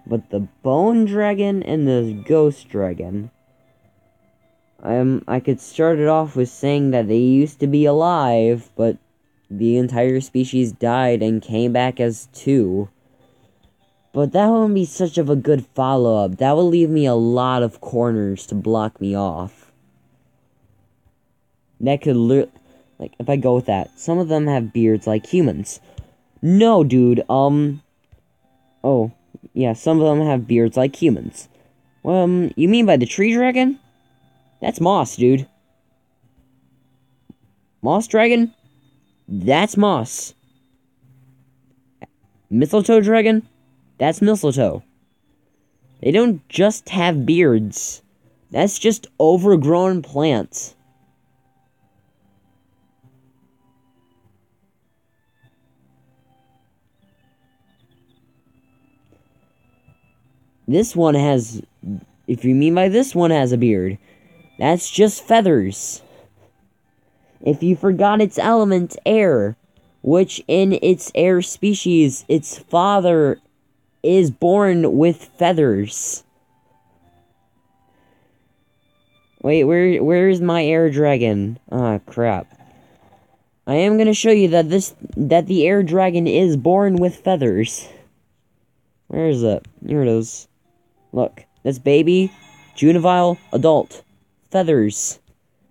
But the bone dragon and the ghost dragon... I could start it off with saying that they used to be alive, but the entire species died and came back as two. But that wouldn't be such of a good follow-up. That would leave me a lot of corners to block me off. That could like, if I go with that, some of them have beards like humans. No, dude, oh, yeah, some of them have beards like humans. You mean by the tree dragon? That's moss, dude. Moss dragon? That's moss. Mistletoe dragon? That's mistletoe. They don't just have beards. That's just overgrown plants. This one has... If you mean by this one has a beard, that's just feathers. If you forgot its element, air, which in its air species, its father is born with feathers. Wait, where is my air dragon? Ah, crap. I am gonna show you that the air dragon is born with feathers. Where is it? Here it is. Look, that's baby, juvenile, adult, feathers.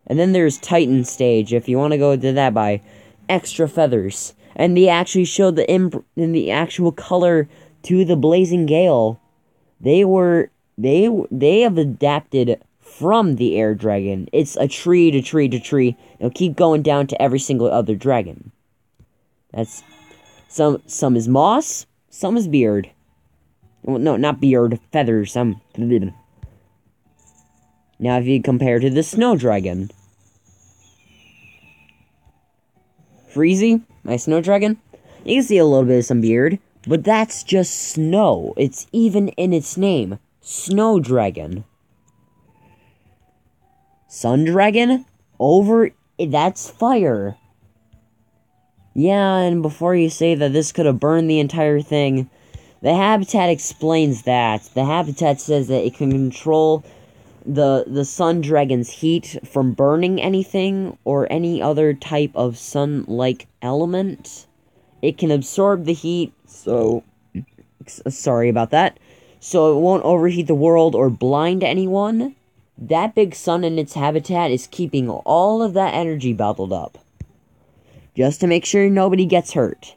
And then there's Titan stage, if you want to go to that by extra feathers. And they actually showed the actual color to the Blazing Gale. They have adapted from the air dragon. It's a tree to tree to tree. It'll keep going down to every single other dragon. That's some is moss, some is beard. Well, no, not beard, feathers. Now, if you compare to the snow dragon, Freezy, my snow dragon, you can see a little bit of some beard, but that's just snow. It's even in its name, snow dragon. Sun dragon, that's fire. Yeah, and before you say that this could have burned the entire thing, the habitat explains that. The habitat says that it can control the sun dragon's heat from burning anything or any other type of sun-like element. It can absorb the heat, so sorry about that. So it won't overheat the world or blind anyone. That big sun in its habitat is keeping all of that energy bottled up, just to make sure nobody gets hurt.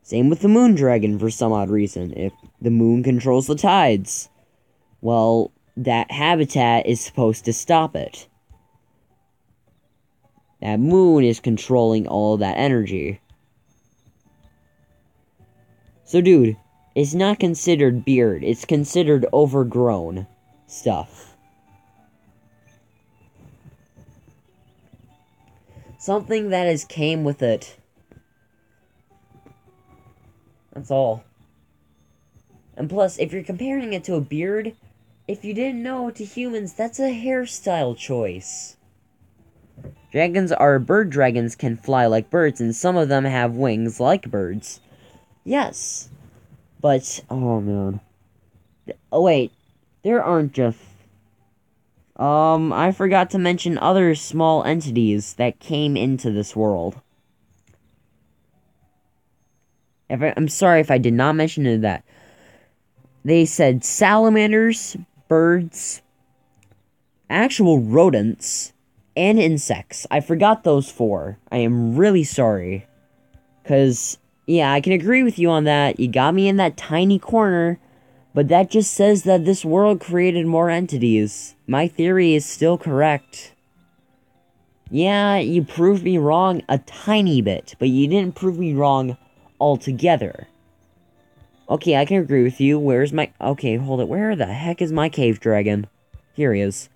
Same with the moon dragon for some odd reason. If the moon controls the tides, well, that habitat is supposed to stop it. That moon is controlling all of that energy. So dude, it's not considered beard, it's considered overgrown stuff. Something that has came with it. That's all. And plus, if you're comparing it to a beard, if you didn't know, to humans, that's a hairstyle choice. Dragons are bird dragons, can fly like birds, and some of them have wings like birds. Yes. But, oh man. Oh wait, there aren't just... I forgot to mention other small entities that came into this world. I'm sorry if I did not mention that. They said salamanders, birds, actual rodents, and insects. I forgot those 4. I am really sorry. Because, yeah, I can agree with you on that. You got me in that tiny corner. But that just says that this world created more entities. My theory is still correct. Yeah, you proved me wrong a tiny bit, but you didn't prove me wrong altogether. Okay, I can agree with you. Where's my... Okay, hold it. Where the heck is my cave dragon? Here he is.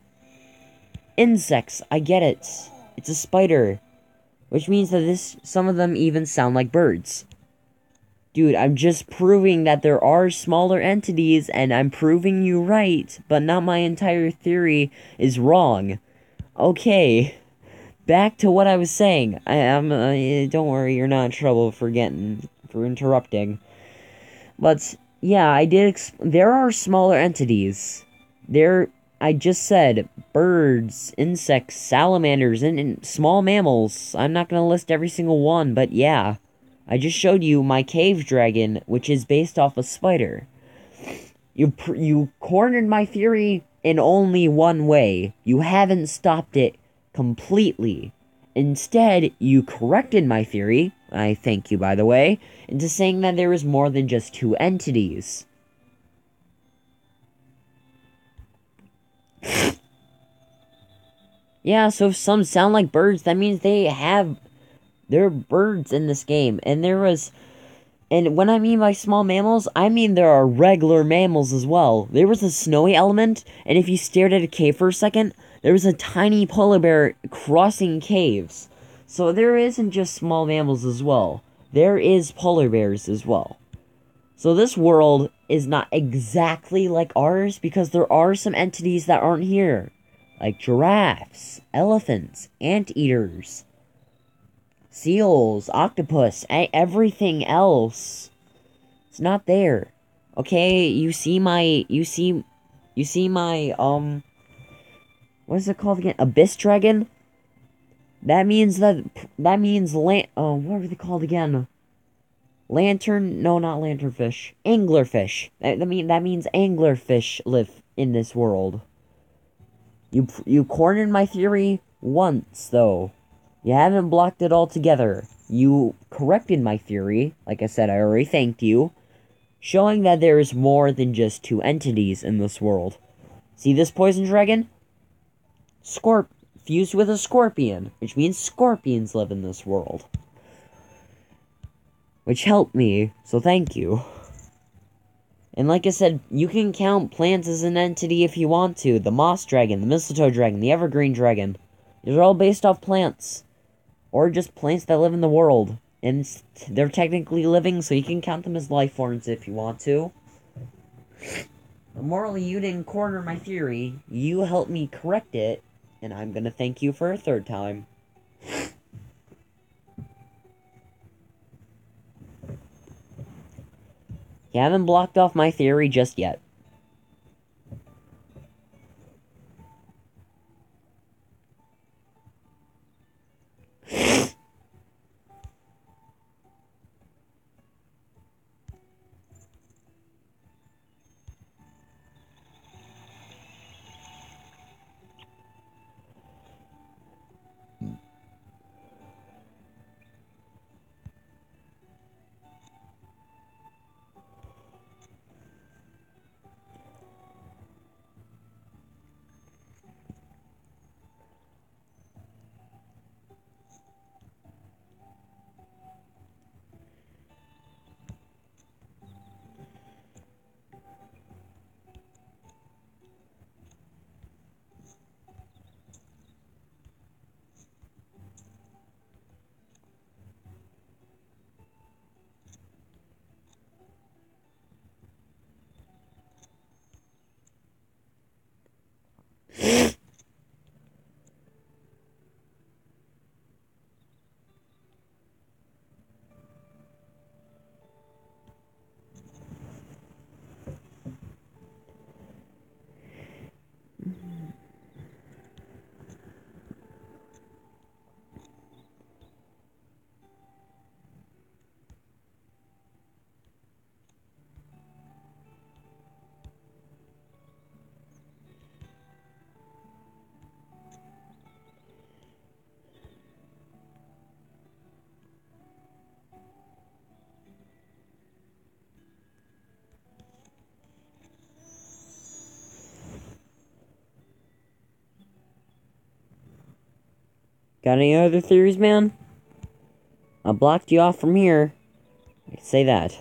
Insects, I get it. It's a spider. Which means that some of them even sound like birds. Dude, I'm just proving that there are smaller entities, and I'm proving you right, but not my entire theory is wrong. Okay, back to what I was saying. Don't worry, you're not in trouble for interrupting. But, yeah, there are smaller entities. I just said, birds, insects, salamanders, and small mammals. I'm not gonna list every single one, but yeah. I just showed you my cave dragon, which is based off a spider. You cornered my theory in only one way. You haven't stopped it completely. Instead, you corrected my theory, I thank you by the way, into saying that there is more than just 2 entities. Yeah, so if some sound like birds, that means there are birds in this game, and and when I mean by small mammals, I mean there are regular mammals as well. There was a snowy element, and if you stared at a cave for a second, there was a tiny polar bear crossing caves. So there isn't just small mammals as well. There is polar bears as well. So this world is not exactly like ours, because there are some entities that aren't here. Like giraffes, elephants, anteaters, seals, octopus, everything else. It's not there. Okay, you see my, what is it called again? Abyss dragon? That means, what are they called again? No, not lanternfish. Anglerfish. That means anglerfish live in this world. You cornered my theory once, though. You haven't blocked it altogether. You corrected my theory. Like I said, I already thanked you. Showing that there is more than just 2 entities in this world. See this poison dragon? Fused with a scorpion, which means scorpions live in this world. Which helped me, so thank you. And like I said, you can count plants as an entity if you want to. The moss dragon, the mistletoe dragon, the evergreen dragon. These are all based off plants. Or just plants that live in the world. And they're technically living, so you can count them as life forms if you want to. But morally, you didn't corner my theory. You helped me correct it. And I'm gonna thank you for a 3rd time. You haven't blocked off my theory just yet. Got any other theories, man? I blocked you off from here. I can say that.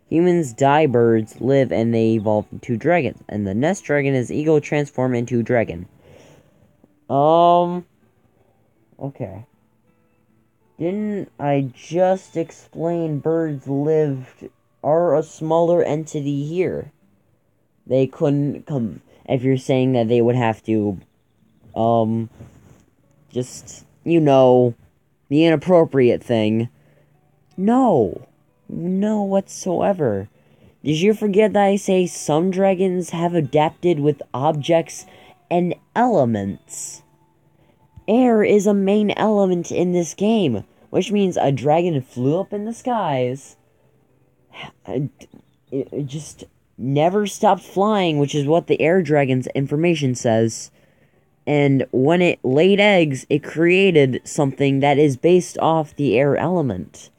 Humans die, birds live, and they evolve into dragons. And the next dragon is ego transform into dragon. Okay. Didn't I just explain birds are a smaller entity here? They couldn't come, if you're saying that they would have to, just, the inappropriate thing. No. No whatsoever. Did you forget that I say some dragons have adapted with objects and elements? Air is a main element in this game, which means a dragon flew up in the skies. It just never stopped flying, which is what the air dragon's information says. And when it laid eggs, it created something that is based off the air element.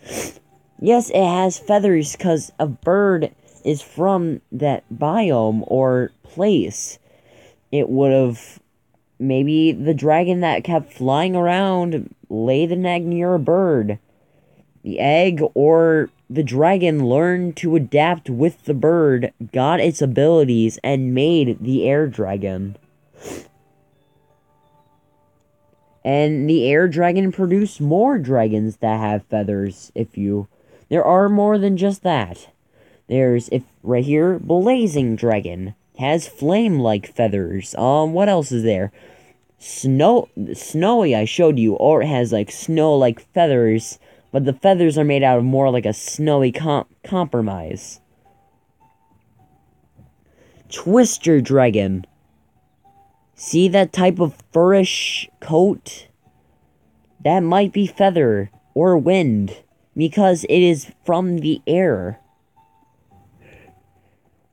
Yes, it has feathers because a bird is from that biome or place. It would have... Maybe the dragon that kept flying around laid an egg near a bird. The egg or the dragon learned to adapt with the bird, got its abilities, and made the air dragon. And the air dragon produced more dragons that have feathers, There are more than just that. There's, right here, Blazing Dragon. Has flame-like feathers. What else is there? Snowy, I showed you, or it has, snow-like feathers, but the feathers are made out of more like a snowy compromise. Twister Dragon. See that type of furish coat? That might be feather, or wind, because it is from the air.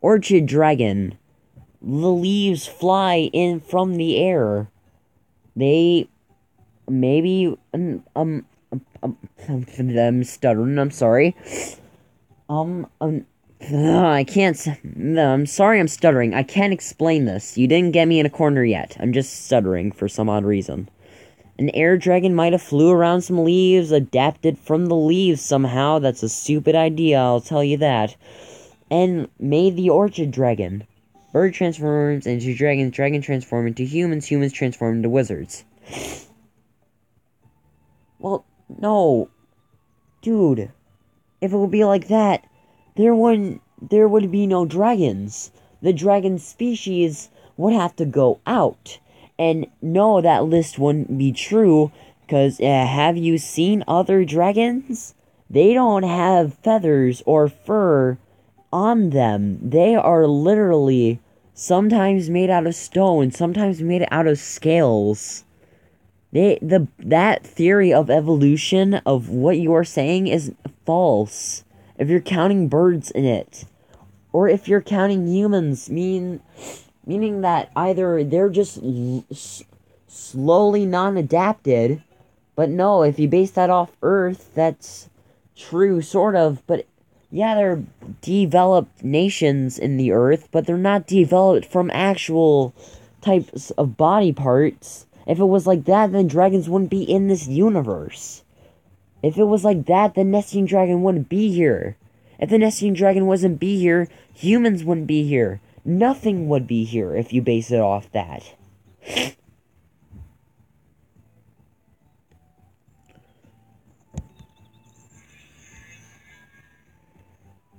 Orchid Dragon. The leaves fly in from the air. They... Maybe... I'm stuttering, I'm sorry. I can't... I'm sorry I'm stuttering. I can't explain this. You didn't get me in a corner yet. I'm just stuttering for some odd reason. An air dragon might have flew around some leaves, adapted from the leaves somehow. That's a stupid idea, I'll tell you that. And made the orchid dragon. Bird transforms into dragons, dragon transform into humans, humans transform into wizards. Well, no. Dude, if it would be like that, there would be no dragons. The dragon species would have to go out. And no, that list wouldn't be true, because have you seen other dragons? They don't have feathers or fur on them. They are literally sometimes made out of stone, sometimes made out of scales. That theory of evolution of what you are saying is false. If you're counting birds in it, or if you're counting humans, meaning that either they're just slowly non-adapted, but no, if you base that off Earth, that's true, sort of, but yeah, they're developed nations in the Earth, but they're not developed from actual types of body parts. If it was like that, then dragons wouldn't be in this universe. If it was like that, the nesting dragon wouldn't be here. If the nesting dragon wasn't be here, humans wouldn't be here. Nothing would be here if you base it off that.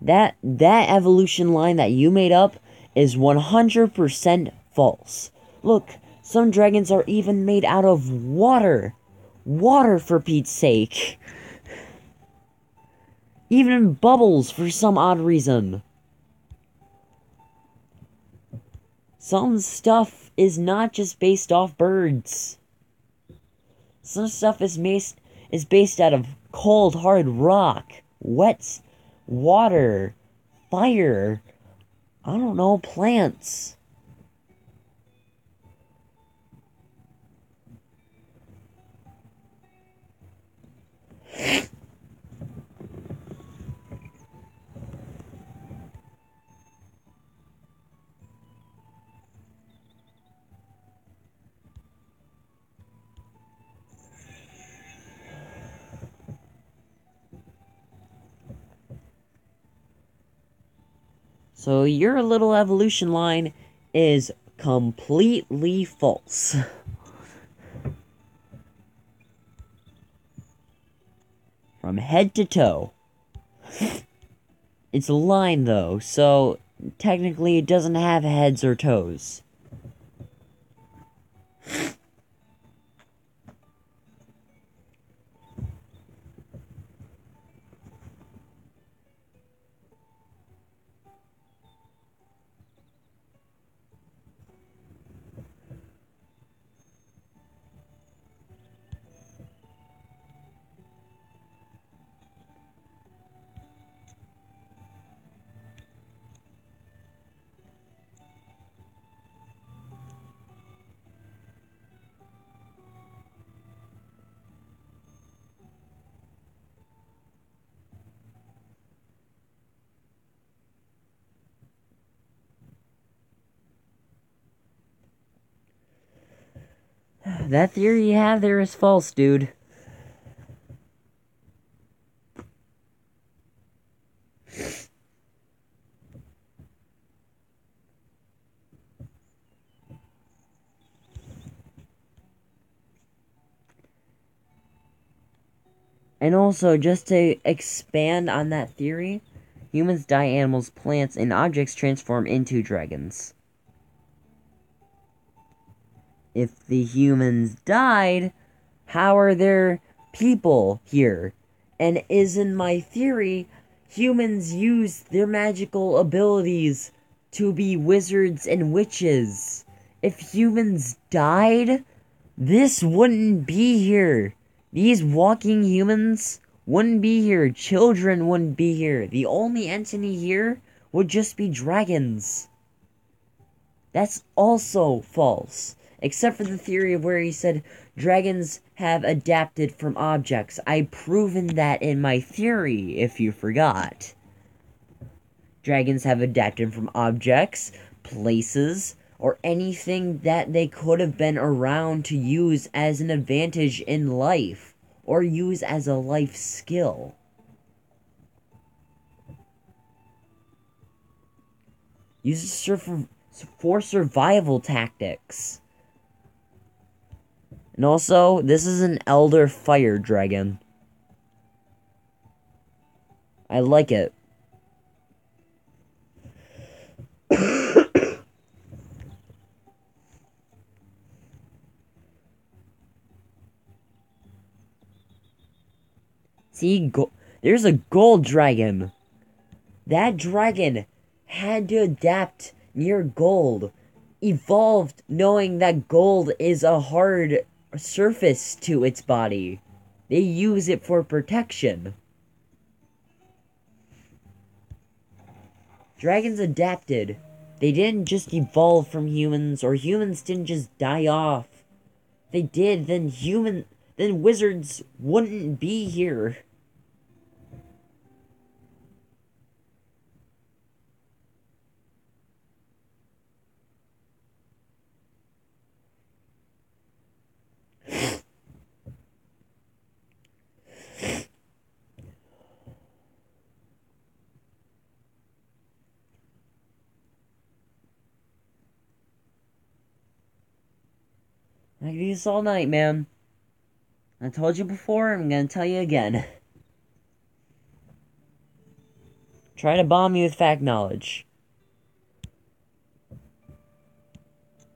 That evolution line that you made up is 100% false. Look, some dragons are even made out of water. Water, for Pete's sake. Even bubbles for some odd reason. Some stuff is not just based off birds. Some stuff is based out of cold, hard rock, wet water, fire, I don't know, plants. So your little evolution line is completely false. From head to toe. It's a line, though, so technically it doesn't have heads or toes. That theory you have there is false, dude. And also, just to expand on that theory, humans die, animals, plants, and objects transform into dragons. If the humans died, how are there people here? And isn't my theory, humans use their magical abilities to be wizards and witches. If humans died, this wouldn't be here. These walking humans wouldn't be here. Children wouldn't be here. The only entity here would just be dragons. That's also false. Except for the theory of where he said dragons have adapted from objects. I've proven that in my theory, if you forgot. Dragons have adapted from objects, places, or anything that they could have been around to use as an advantage in life, or use as a life skill. Use it for survival tactics. And also, this is an elder fire dragon. I like it. See, there's a gold dragon. That dragon had to adapt near gold. Evolved knowing that gold is a hard surface to its body. They use it for protection. Dragons adapted. They didn't just evolve from humans, or humans didn't just die off. If they did, then wizards wouldn't be here. I can do this all night, man. I told you before, I'm gonna tell you again. Try to bomb me with fact knowledge.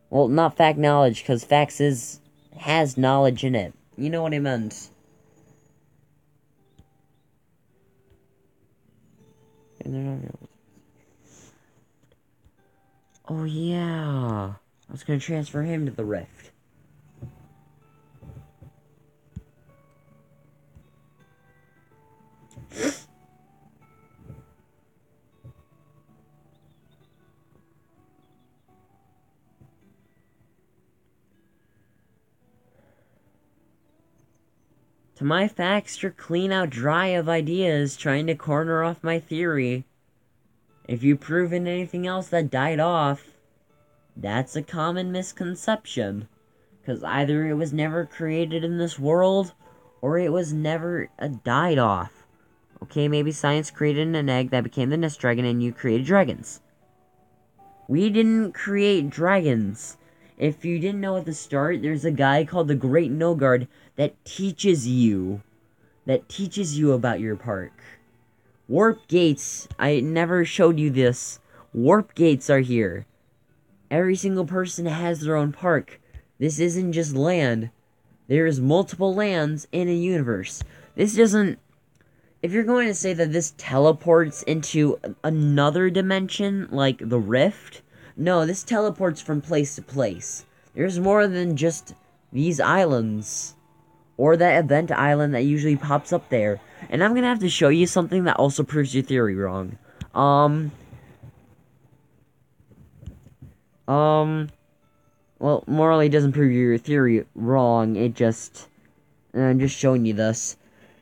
Well, not fact knowledge, because facts has knowledge in it. You know what I meant. Oh yeah. I was gonna transfer him to the rift. To my facts, you're clean out dry of ideas trying to corner off my theory. If you've proven anything else that died off, that's a common misconception. Because either it was never created in this world, or it was never died off. Okay, maybe science created an egg that became the nest dragon and you created dragons. We didn't create dragons. If you didn't know at the start, there's a guy called the Great Nilgard that teaches you about your park. Warp gates, I never showed you this. Warp gates are here. Every single person has their own park. This isn't just land. There's multiple lands in a universe. This doesn't... If you're going to say that this teleports into another dimension, like the Rift, no, this teleports from place to place. There's more than just these islands, or that event island that usually pops up there. And I'm gonna have to show you something that also proves your theory wrong. Well, morally doesn't prove your theory wrong, it just... I'm just showing you this.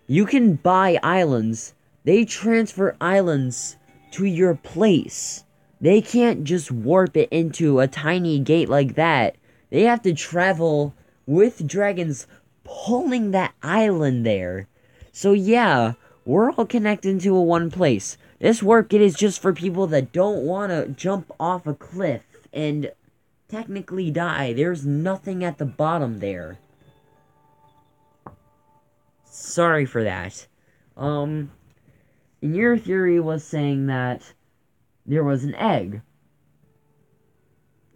You can buy islands. They transfer islands to your place. They can't just warp it into a tiny gate like that. They have to travel with dragons pulling that island there. So yeah, we're all connected to a one place. This warp gate is just for people that don't want to jump off a cliff and technically die. There's nothing at the bottom there. Sorry for that. And your theory was saying that there was an egg.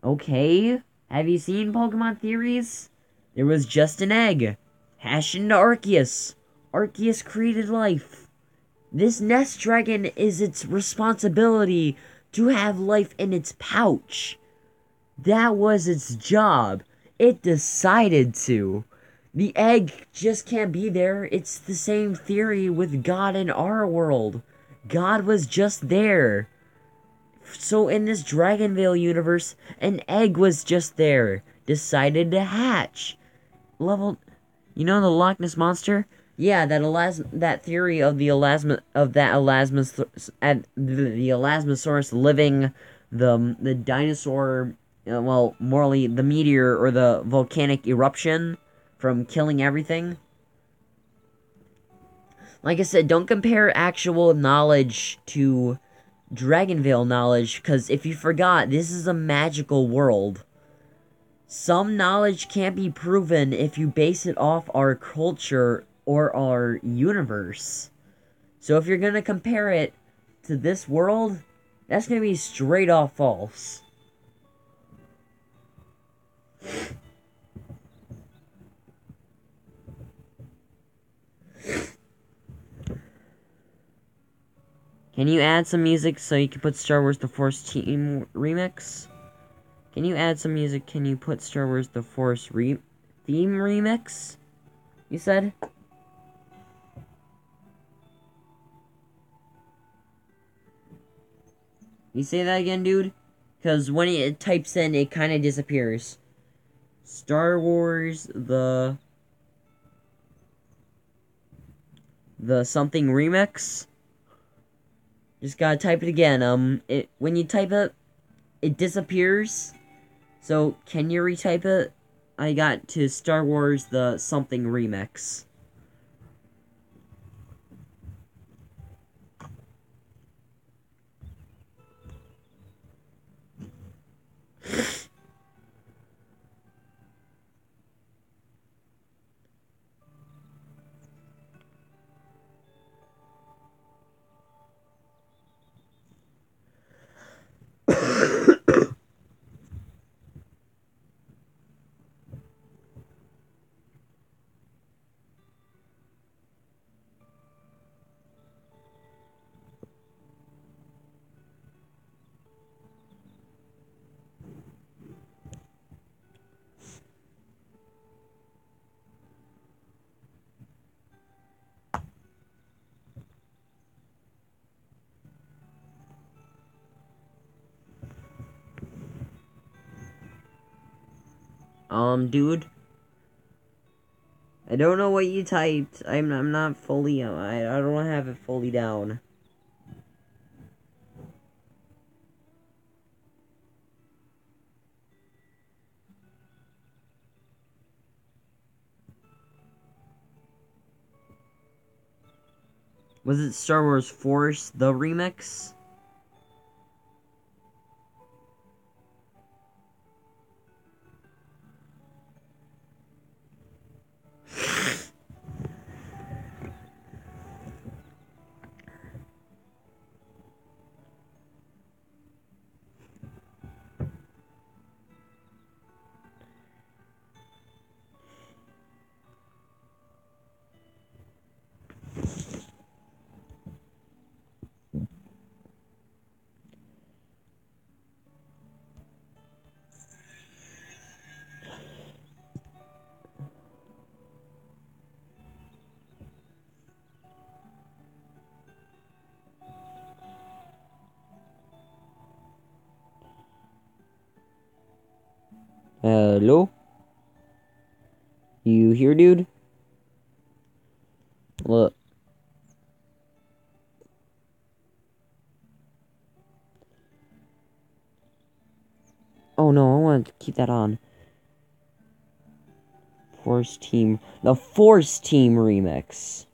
Okay, have you seen Pokemon theories? There was just an egg, hatched into Arceus. Arceus created life. This nest dragon is its responsibility to have life in its pouch. That was its job. It decided to. The egg just can't be there. It's the same theory with God in our world. God was just there. So in this DragonVale universe, an egg was just there. Decided to hatch. Level... You know the Loch Ness Monster? Yeah, that theory of the Elasmosaurus living the dinosaur, well, morally, the meteor or the volcanic eruption from killing everything. Like I said, don't compare actual knowledge to DragonVale knowledge, because if you forgot, this is a magical world. Some knowledge can't be proven if you base it off our culture or our universe. So if you're gonna compare it to this world, that's gonna be straight off false. Can you add some music so you can put Star Wars The Force Team Remix? Can you add some music? Can you put Star Wars The Force Theme Remix? You said? You say that again, dude? Because when it types in, it kind of disappears. Star Wars, the something remix? Just gotta type it again. When you type it, it disappears. So, can you retype it? I got to Star Wars, the something remix. Dude, I don't know what you typed. I'm not fully, I don't have it fully down. Was it Star Wars Force, the remix? Hello? You here, dude? Look. Oh no, I want to keep that on. Force Team. The Force Team remix.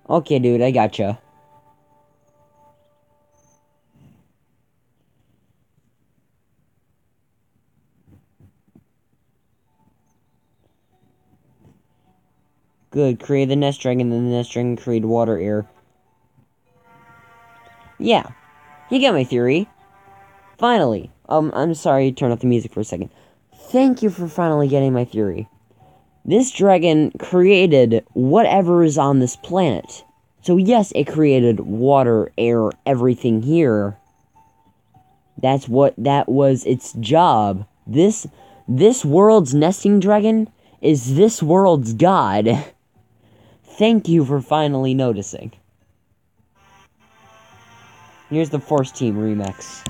Okay, dude, I gotcha. Good, create the Nest Dragon, then the Nest Dragon create water air. Yeah, you get my theory. Finally. I'm sorry, turn off the music for a second. Thank you for finally getting my theory. This dragon created whatever is on this planet. So yes, it created water, air, everything here. That was its job. This world's nesting dragon is this world's god. Thank you for finally noticing. Here's the Force Team remix.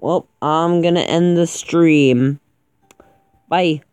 Well, I'm gonna end the stream. Bye.